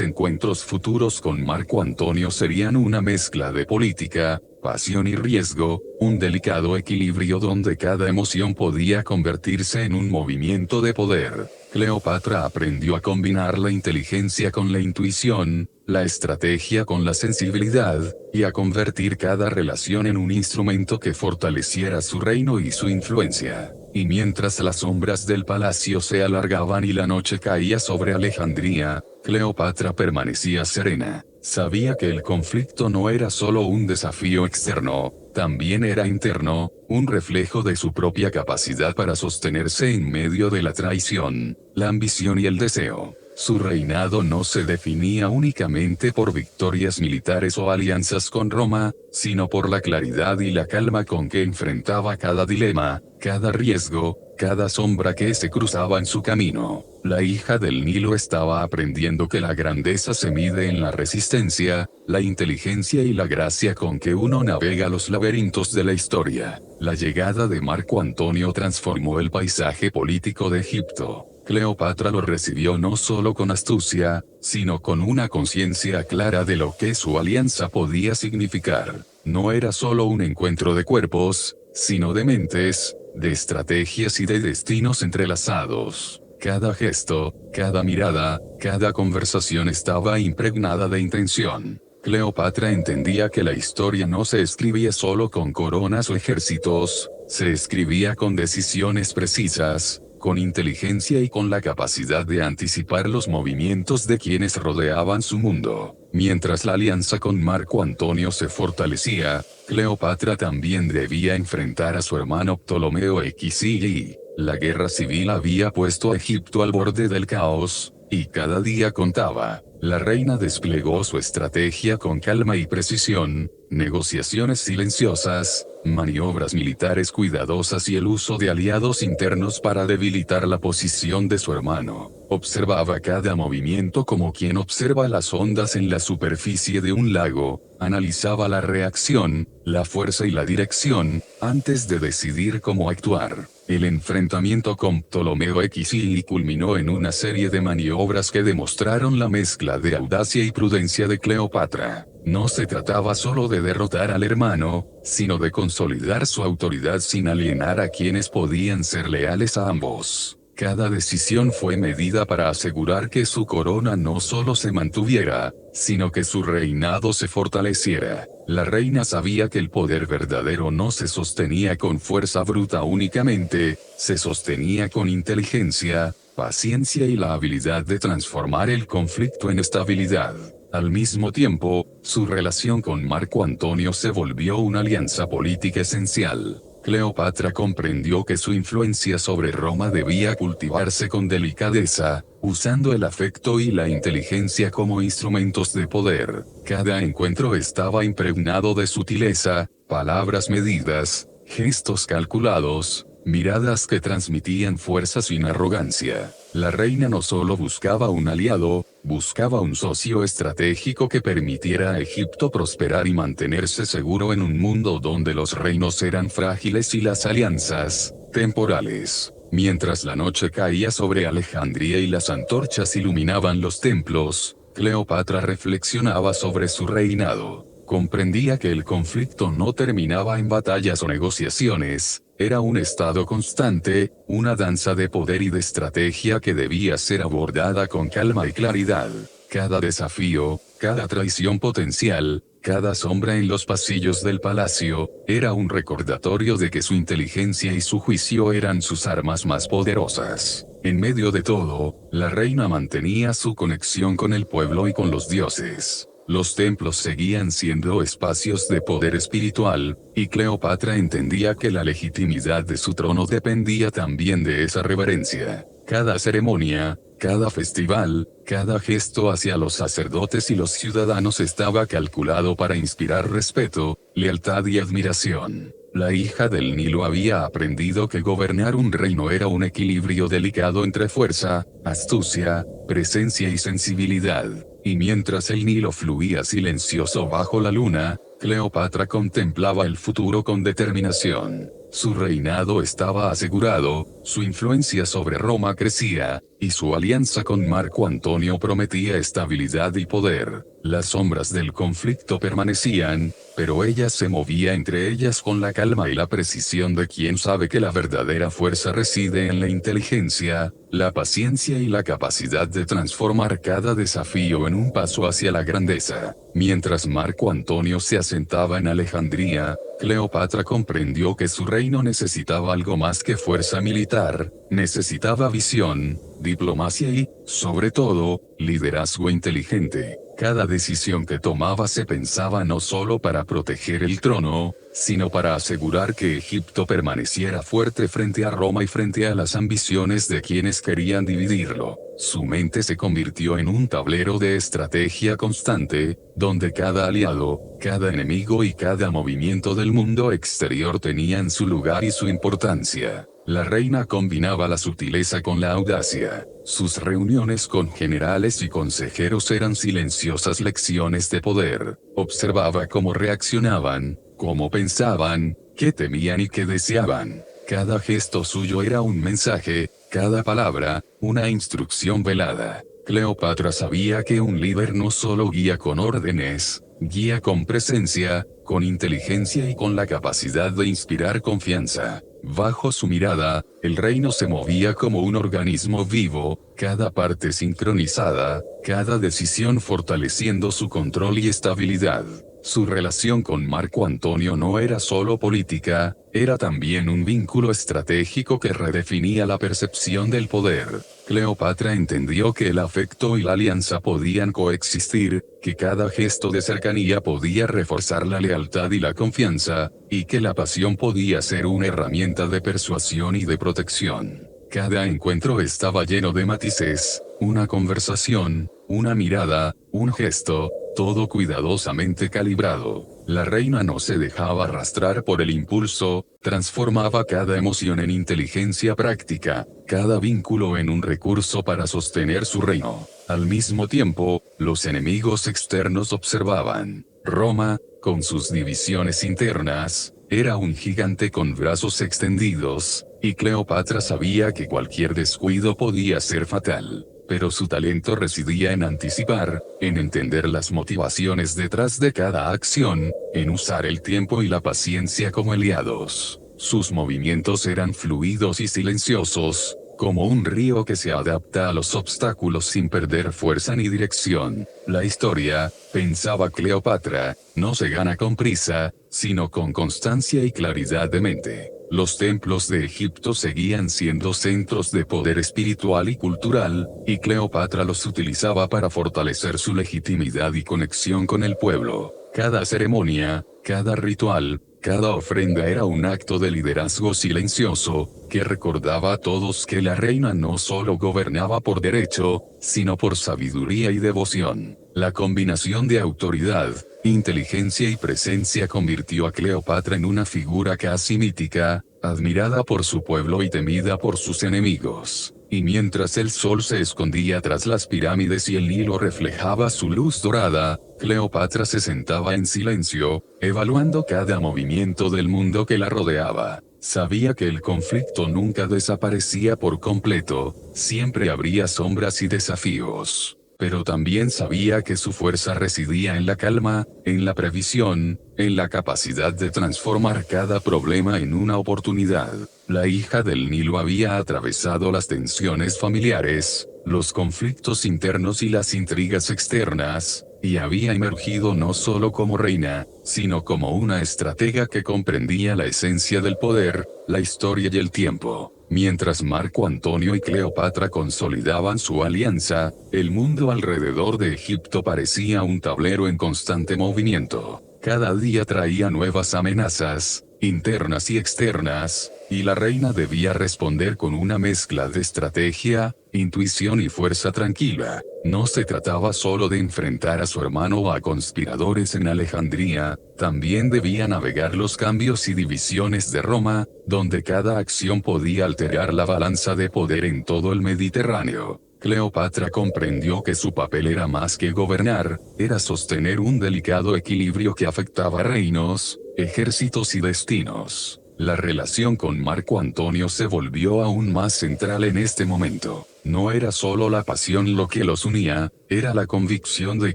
encuentros futuros con Marco Antonio serían una mezcla de política, pasión y riesgo, un delicado equilibrio donde cada emoción podía convertirse en un movimiento de poder. Cleopatra aprendió a combinar la inteligencia con la intuición, la estrategia con la sensibilidad, y a convertir cada relación en un instrumento que fortaleciera su reino y su influencia. Y mientras las sombras del palacio se alargaban y la noche caía sobre Alejandría, Cleopatra permanecía serena. Sabía que el conflicto no era solo un desafío externo, también era interno, un reflejo de su propia capacidad para sostenerse en medio de la traición, la ambición y el deseo. Su reinado no se definía únicamente por victorias militares o alianzas con Roma, sino por la claridad y la calma con que enfrentaba cada dilema, cada riesgo, cada sombra que se cruzaba en su camino. La hija del Nilo estaba aprendiendo que la grandeza se mide en la resistencia, la inteligencia y la gracia con que uno navega los laberintos de la historia. La llegada de Marco Antonio transformó el paisaje político de Egipto. Cleopatra lo recibió no solo con astucia, sino con una conciencia clara de lo que su alianza podía significar. No era solo un encuentro de cuerpos, sino de mentes, de estrategias y de destinos entrelazados. Cada gesto, cada mirada, cada conversación estaba impregnada de intención. Cleopatra entendía que la historia no se escribía solo con coronas o ejércitos, se escribía con decisiones precisas, con inteligencia y con la capacidad de anticipar los movimientos de quienes rodeaban su mundo. Mientras la alianza con Marco Antonio se fortalecía, Cleopatra también debía enfrentar a su hermano Ptolomeo XI. La guerra civil había puesto a Egipto al borde del caos, y cada día contaba. La reina desplegó su estrategia con calma y precisión, negociaciones silenciosas, maniobras militares cuidadosas y el uso de aliados internos para debilitar la posición de su hermano. Observaba cada movimiento como quien observa las ondas en la superficie de un lago, analizaba la reacción, la fuerza y la dirección, antes de decidir cómo actuar. El enfrentamiento con Ptolomeo XI culminó en una serie de maniobras que demostraron la mezcla de audacia y prudencia de Cleopatra. No se trataba solo de derrotar al hermano, sino de consolidar su autoridad sin alienar a quienes podían ser leales a ambos. Cada decisión fue medida para asegurar que su corona no solo se mantuviera, sino que su reinado se fortaleciera. La reina sabía que el poder verdadero no se sostenía con fuerza bruta únicamente, se sostenía con inteligencia, paciencia y la habilidad de transformar el conflicto en estabilidad. Al mismo tiempo, su relación con Marco Antonio se volvió una alianza política esencial. Cleopatra comprendió que su influencia sobre Roma debía cultivarse con delicadeza, usando el afecto y la inteligencia como instrumentos de poder. Cada encuentro estaba impregnado de sutileza, palabras medidas, gestos calculados, miradas que transmitían fuerza sin arrogancia. La reina no solo buscaba un aliado, buscaba un socio estratégico que permitiera a Egipto prosperar y mantenerse seguro en un mundo donde los reinos eran frágiles y las alianzas, temporales. Mientras la noche caía sobre Alejandría y las antorchas iluminaban los templos, Cleopatra reflexionaba sobre su reinado. Comprendía que el conflicto no terminaba en batallas o negociaciones, era un estado constante, una danza de poder y de estrategia que debía ser abordada con calma y claridad. Cada desafío, cada traición potencial, cada sombra en los pasillos del palacio, era un recordatorio de que su inteligencia y su juicio eran sus armas más poderosas. En medio de todo, la reina mantenía su conexión con el pueblo y con los dioses. Los templos seguían siendo espacios de poder espiritual, y Cleopatra entendía que la legitimidad de su trono dependía también de esa reverencia. Cada ceremonia, cada festival, cada gesto hacia los sacerdotes y los ciudadanos estaba calculado para inspirar respeto, lealtad y admiración. La hija del Nilo había aprendido que gobernar un reino era un equilibrio delicado entre fuerza, astucia, presencia y sensibilidad. Y mientras el Nilo fluía silencioso bajo la luna, Cleopatra contemplaba el futuro con determinación. Su reinado estaba asegurado, su influencia sobre Roma crecía, y su alianza con Marco Antonio prometía estabilidad y poder. Las sombras del conflicto permanecían, pero ella se movía entre ellas con la calma y la precisión de quien sabe que la verdadera fuerza reside en la inteligencia, la paciencia y la capacidad de transformar cada desafío en un paso hacia la grandeza. Mientras Marco Antonio se asentaba en Alejandría, Cleopatra comprendió que su reino necesitaba algo más que fuerza militar, necesitaba visión, diplomacia y, sobre todo, liderazgo inteligente. Cada decisión que tomaba se pensaba no solo para proteger el trono, sino para asegurar que Egipto permaneciera fuerte frente a Roma y frente a las ambiciones de quienes querían dividirlo. Su mente se convirtió en un tablero de estrategia constante, donde cada aliado, cada enemigo y cada movimiento del mundo exterior tenían su lugar y su importancia. La reina combinaba la sutileza con la audacia. Sus reuniones con generales y consejeros eran silenciosas lecciones de poder. Observaba cómo reaccionaban, cómo pensaban, qué temían y qué deseaban. Cada gesto suyo era un mensaje, cada palabra, una instrucción velada. Cleopatra sabía que un líder no solo guía con órdenes, guía con presencia, con inteligencia y con la capacidad de inspirar confianza. Bajo su mirada, el reino se movía como un organismo vivo, cada parte sincronizada, cada decisión fortaleciendo su control y estabilidad. Su relación con Marco Antonio no era solo política, era también un vínculo estratégico que redefinía la percepción del poder. Cleopatra entendió que el afecto y la alianza podían coexistir, que cada gesto de cercanía podía reforzar la lealtad y la confianza, y que la pasión podía ser una herramienta de persuasión y de protección. Cada encuentro estaba lleno de matices, una conversación, una mirada, un gesto, todo cuidadosamente calibrado. La reina no se dejaba arrastrar por el impulso, transformaba cada emoción en inteligencia práctica, cada vínculo en un recurso para sostener su reino. Al mismo tiempo, los enemigos externos observaban. Roma, con sus divisiones internas, era un gigante con brazos extendidos, y Cleopatra sabía que cualquier descuido podía ser fatal. Pero su talento residía en anticipar, en entender las motivaciones detrás de cada acción, en usar el tiempo y la paciencia como aliados. Sus movimientos eran fluidos y silenciosos, como un río que se adapta a los obstáculos sin perder fuerza ni dirección. La historia, pensaba Cleopatra, no se gana con prisa, sino con constancia y claridad de mente. Los templos de Egipto seguían siendo centros de poder espiritual y cultural, y Cleopatra los utilizaba para fortalecer su legitimidad y conexión con el pueblo. Cada ceremonia, cada ritual, cada ofrenda era un acto de liderazgo silencioso, que recordaba a todos que la reina no solo gobernaba por derecho, sino por sabiduría y devoción. La combinación de autoridad, inteligencia y presencia convirtió a Cleopatra en una figura casi mítica, admirada por su pueblo y temida por sus enemigos. Y mientras el sol se escondía tras las pirámides y el Nilo reflejaba su luz dorada, Cleopatra se sentaba en silencio, evaluando cada movimiento del mundo que la rodeaba. Sabía que el conflicto nunca desaparecía por completo, siempre habría sombras y desafíos. Pero también sabía que su fuerza residía en la calma, en la previsión, en la capacidad de transformar cada problema en una oportunidad. La hija del Nilo había atravesado las tensiones familiares, los conflictos internos y las intrigas externas, y había emergido no solo como reina, sino como una estratega que comprendía la esencia del poder, la historia y el tiempo. Mientras Marco Antonio y Cleopatra consolidaban su alianza, el mundo alrededor de Egipto parecía un tablero en constante movimiento. Cada día traía nuevas amenazas, internas y externas, y la reina debía responder con una mezcla de estrategia, intuición y fuerza tranquila. No se trataba solo de enfrentar a su hermano o a conspiradores en Alejandría, también debía navegar los cambios y divisiones de Roma, donde cada acción podía alterar la balanza de poder en todo el Mediterráneo. Cleopatra comprendió que su papel era más que gobernar, era sostener un delicado equilibrio que afectaba reinos, ejércitos y destinos. La relación con Marco Antonio se volvió aún más central en este momento. No era solo la pasión lo que los unía, era la convicción de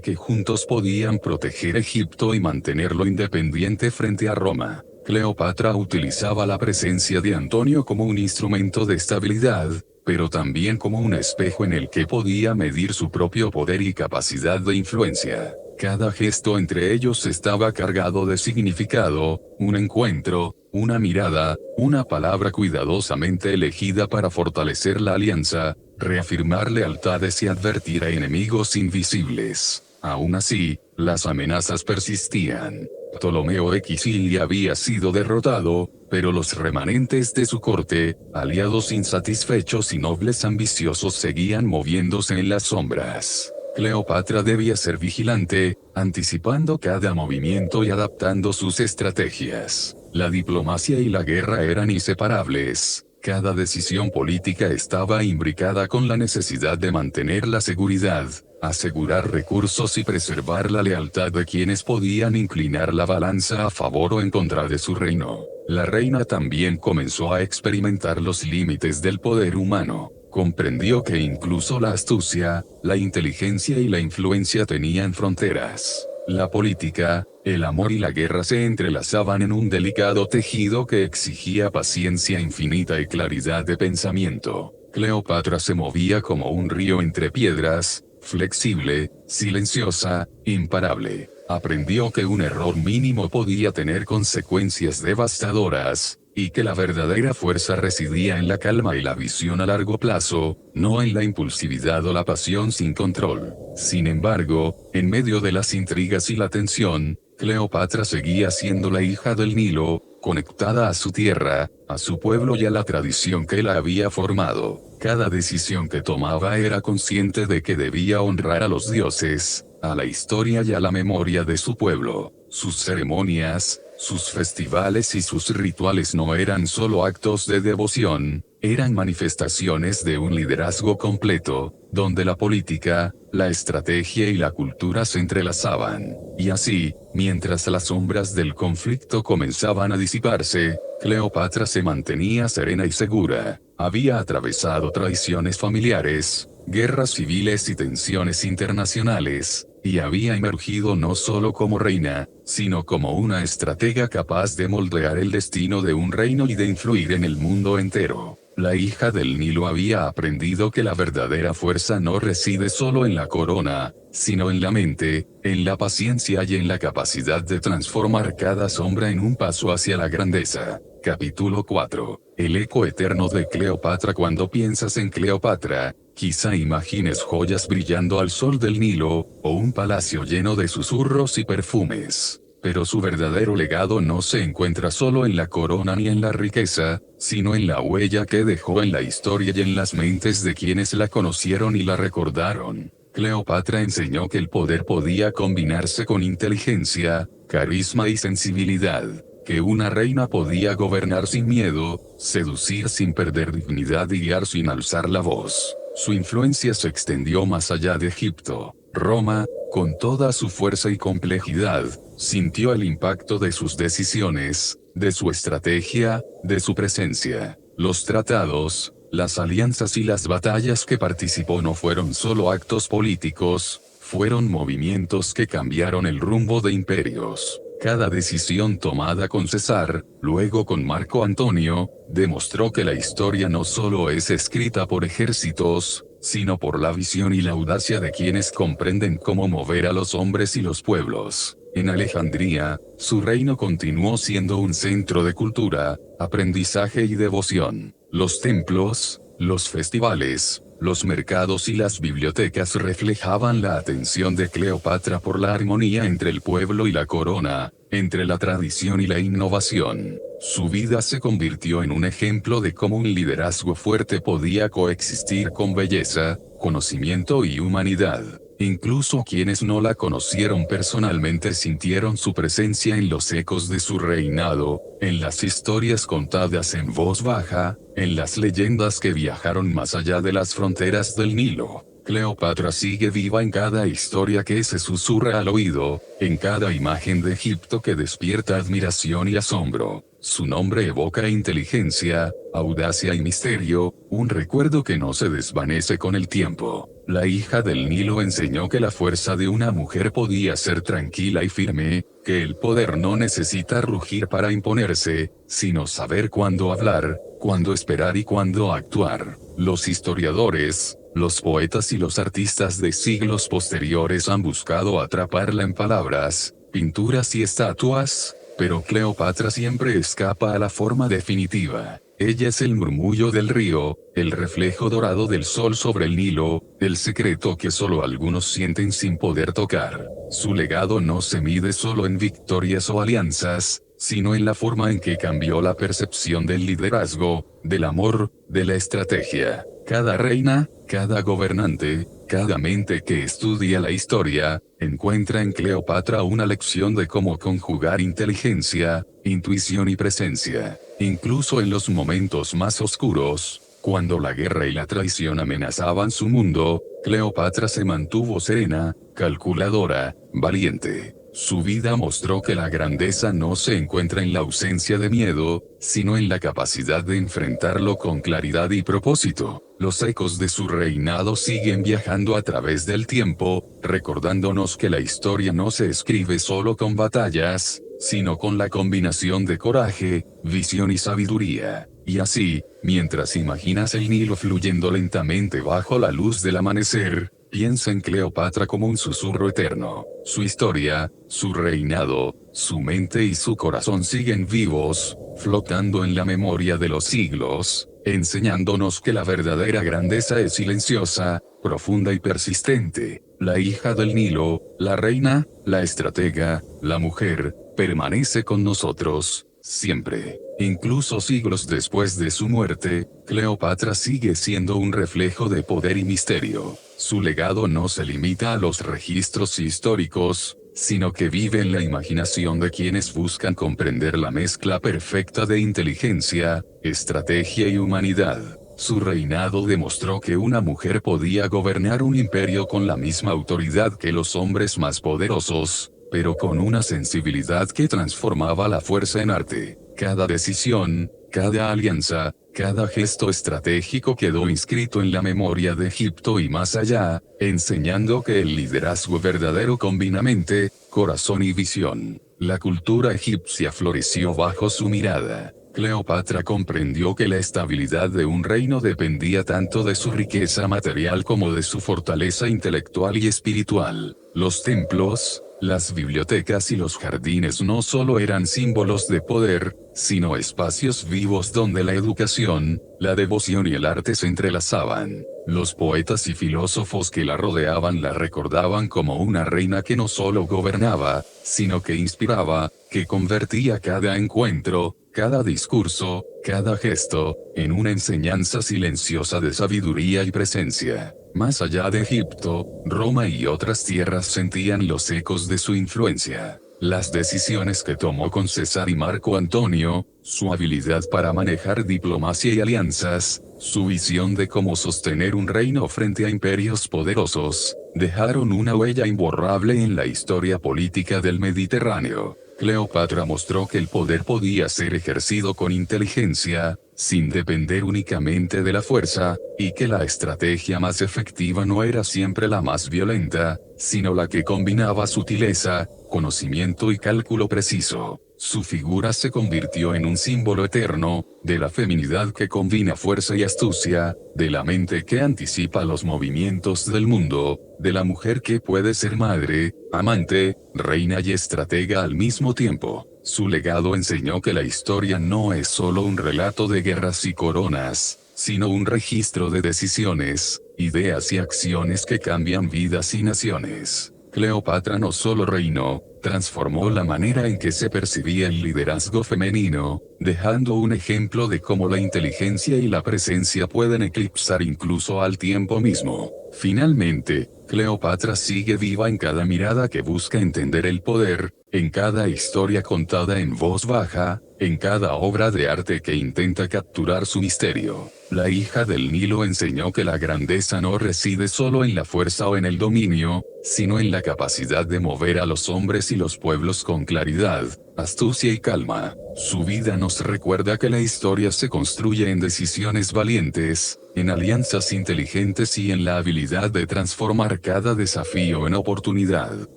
que juntos podían proteger Egipto y mantenerlo independiente frente a Roma. Cleopatra utilizaba la presencia de Antonio como un instrumento de estabilidad, pero también como un espejo en el que podía medir su propio poder y capacidad de influencia. Cada gesto entre ellos estaba cargado de significado, un encuentro, una mirada, una palabra cuidadosamente elegida para fortalecer la alianza, reafirmar lealtades y advertir a enemigos invisibles. Aún así, las amenazas persistían. Ptolomeo X había sido derrotado, pero los remanentes de su corte, aliados insatisfechos y nobles ambiciosos seguían moviéndose en las sombras. Cleopatra debía ser vigilante, anticipando cada movimiento y adaptando sus estrategias. La diplomacia y la guerra eran inseparables. Cada decisión política estaba imbricada con la necesidad de mantener la seguridad, asegurar recursos y preservar la lealtad de quienes podían inclinar la balanza a favor o en contra de su reino. La reina también comenzó a experimentar los límites del poder humano. Comprendió que incluso la astucia, la inteligencia y la influencia tenían fronteras. La política, el amor y la guerra se entrelazaban en un delicado tejido que exigía paciencia infinita y claridad de pensamiento. Cleopatra se movía como un río entre piedras, flexible, silenciosa, imparable. Aprendió que un error mínimo podía tener consecuencias devastadoras, y que la verdadera fuerza residía en la calma y la visión a largo plazo, no en la impulsividad o la pasión sin control. Sin embargo, en medio de las intrigas y la tensión, Cleopatra seguía siendo la hija del Nilo, conectada a su tierra, a su pueblo y a la tradición que la había formado. Cada decisión que tomaba era consciente de que debía honrar a los dioses, a la historia y a la memoria de su pueblo. Sus ceremonias, sus festivales y sus rituales no eran solo actos de devoción, eran manifestaciones de un liderazgo completo, donde la política, la estrategia y la cultura se entrelazaban. Y así, mientras las sombras del conflicto comenzaban a disiparse, Cleopatra se mantenía serena y segura. Había atravesado traiciones familiares, guerras civiles y tensiones internacionales, y había emergido no solo como reina, sino como una estratega capaz de moldear el destino de un reino y de influir en el mundo entero. La hija del Nilo había aprendido que la verdadera fuerza no reside solo en la corona, sino en la mente, en la paciencia y en la capacidad de transformar cada sombra en un paso hacia la grandeza. Capítulo 4. El eco eterno de Cleopatra. Cuando piensas en Cleopatra, quizá imagines joyas brillando al sol del Nilo, o un palacio lleno de susurros y perfumes. Pero su verdadero legado no se encuentra solo en la corona ni en la riqueza, sino en la huella que dejó en la historia y en las mentes de quienes la conocieron y la recordaron. Cleopatra enseñó que el poder podía combinarse con inteligencia, carisma y sensibilidad, que una reina podía gobernar sin miedo, seducir sin perder dignidad y guiar sin alzar la voz. Su influencia se extendió más allá de Egipto. Roma, con toda su fuerza y complejidad, sintió el impacto de sus decisiones, de su estrategia, de su presencia. Los tratados, las alianzas y las batallas que participó no fueron solo actos políticos, fueron movimientos que cambiaron el rumbo de imperios. Cada decisión tomada con César, luego con Marco Antonio, demostró que la historia no solo es escrita por ejércitos, sino por la visión y la audacia de quienes comprenden cómo mover a los hombres y los pueblos. En Alejandría, su reino continuó siendo un centro de cultura, aprendizaje y devoción. Los templos, los festivales, los mercados y las bibliotecas reflejaban la atención de Cleopatra por la armonía entre el pueblo y la corona, entre la tradición y la innovación. Su vida se convirtió en un ejemplo de cómo un liderazgo fuerte podía coexistir con belleza, conocimiento y humanidad. Incluso quienes no la conocieron personalmente sintieron su presencia en los ecos de su reinado, en las historias contadas en voz baja, en las leyendas que viajaron más allá de las fronteras del Nilo. Cleopatra sigue viva en cada historia que se susurra al oído, en cada imagen de Egipto que despierta admiración y asombro. Su nombre evoca inteligencia, audacia y misterio, un recuerdo que no se desvanece con el tiempo. La hija del Nilo enseñó que la fuerza de una mujer podía ser tranquila y firme, que el poder no necesita rugir para imponerse, sino saber cuándo hablar, cuándo esperar y cuándo actuar. Los historiadores, los poetas y los artistas de siglos posteriores han buscado atraparla en palabras, pinturas y estatuas, pero Cleopatra siempre escapa a la forma definitiva. Ella es el murmullo del río, el reflejo dorado del sol sobre el Nilo, el secreto que solo algunos sienten sin poder tocar. Su legado no se mide solo en victorias o alianzas, sino en la forma en que cambió la percepción del liderazgo, del amor, de la estrategia. Cada reina, cada gobernante, cada mente que estudia la historia, encuentra en Cleopatra una lección de cómo conjugar inteligencia, intuición y presencia. Incluso en los momentos más oscuros, cuando la guerra y la traición amenazaban su mundo, Cleopatra se mantuvo serena, calculadora, valiente. Su vida mostró que la grandeza no se encuentra en la ausencia de miedo, sino en la capacidad de enfrentarlo con claridad y propósito. Los ecos de su reinado siguen viajando a través del tiempo, recordándonos que la historia no se escribe solo con batallas, sino con la combinación de coraje, visión y sabiduría. Y así, mientras imaginas el Nilo fluyendo lentamente bajo la luz del amanecer, piensa en Cleopatra como un susurro eterno. Su historia, su reinado, su mente y su corazón siguen vivos, flotando en la memoria de los siglos, enseñándonos que la verdadera grandeza es silenciosa, profunda y persistente. La hija del Nilo, la reina, la estratega, la mujer, permanece con nosotros, siempre. Incluso siglos después de su muerte, Cleopatra sigue siendo un reflejo de poder y misterio. Su legado no se limita a los registros históricos, sino que vive en la imaginación de quienes buscan comprender la mezcla perfecta de inteligencia, estrategia y humanidad. Su reinado demostró que una mujer podía gobernar un imperio con la misma autoridad que los hombres más poderosos, pero con una sensibilidad que transformaba la fuerza en arte. Cada decisión, cada alianza, cada gesto estratégico quedó inscrito en la memoria de Egipto y más allá, enseñando que el liderazgo verdadero combina mente, corazón y visión. La cultura egipcia floreció bajo su mirada. Cleopatra comprendió que la estabilidad de un reino dependía tanto de su riqueza material como de su fortaleza intelectual y espiritual. Los templos, las bibliotecas y los jardines no solo eran símbolos de poder, sino espacios vivos donde la educación, la devoción y el arte se entrelazaban. Los poetas y filósofos que la rodeaban la recordaban como una reina que no solo gobernaba, sino que inspiraba, que convertía cada encuentro, cada discurso, cada gesto, en una enseñanza silenciosa de sabiduría y presencia. Más allá de Egipto, Roma y otras tierras sentían los ecos de su influencia. Las decisiones que tomó con César y Marco Antonio, su habilidad para manejar diplomacia y alianzas, su visión de cómo sostener un reino frente a imperios poderosos, dejaron una huella imborrable en la historia política del Mediterráneo. Cleopatra mostró que el poder podía ser ejercido con inteligencia, sin depender únicamente de la fuerza, y que la estrategia más efectiva no era siempre la más violenta, sino la que combinaba sutileza, conocimiento y cálculo preciso. Su figura se convirtió en un símbolo eterno, de la feminidad que combina fuerza y astucia, de la mente que anticipa los movimientos del mundo, de la mujer que puede ser madre, amante, reina y estratega al mismo tiempo. Su legado enseñó que la historia no es solo un relato de guerras y coronas, sino un registro de decisiones, ideas y acciones que cambian vidas y naciones. Cleopatra no solo reinó, transformó la manera en que se percibía el liderazgo femenino, dejando un ejemplo de cómo la inteligencia y la presencia pueden eclipsar incluso al tiempo mismo. Finalmente, Cleopatra sigue viva en cada mirada que busca entender el poder, en cada historia contada en voz baja, en cada obra de arte que intenta capturar su misterio. La hija del Nilo enseñó que la grandeza no reside solo en la fuerza o en el dominio, sino en la capacidad de mover a los hombres y los pueblos con claridad, astucia y calma. Su vida nos recuerda que la historia se construye en decisiones valientes, en alianzas inteligentes y en la habilidad de transformar cada desafío en oportunidad.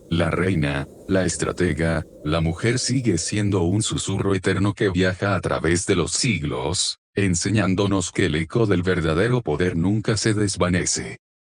La reina, la estratega, la mujer sigue siendo un susurro eterno que viaja a través de los siglos, enseñándonos que el eco del verdadero poder nunca se desvanece.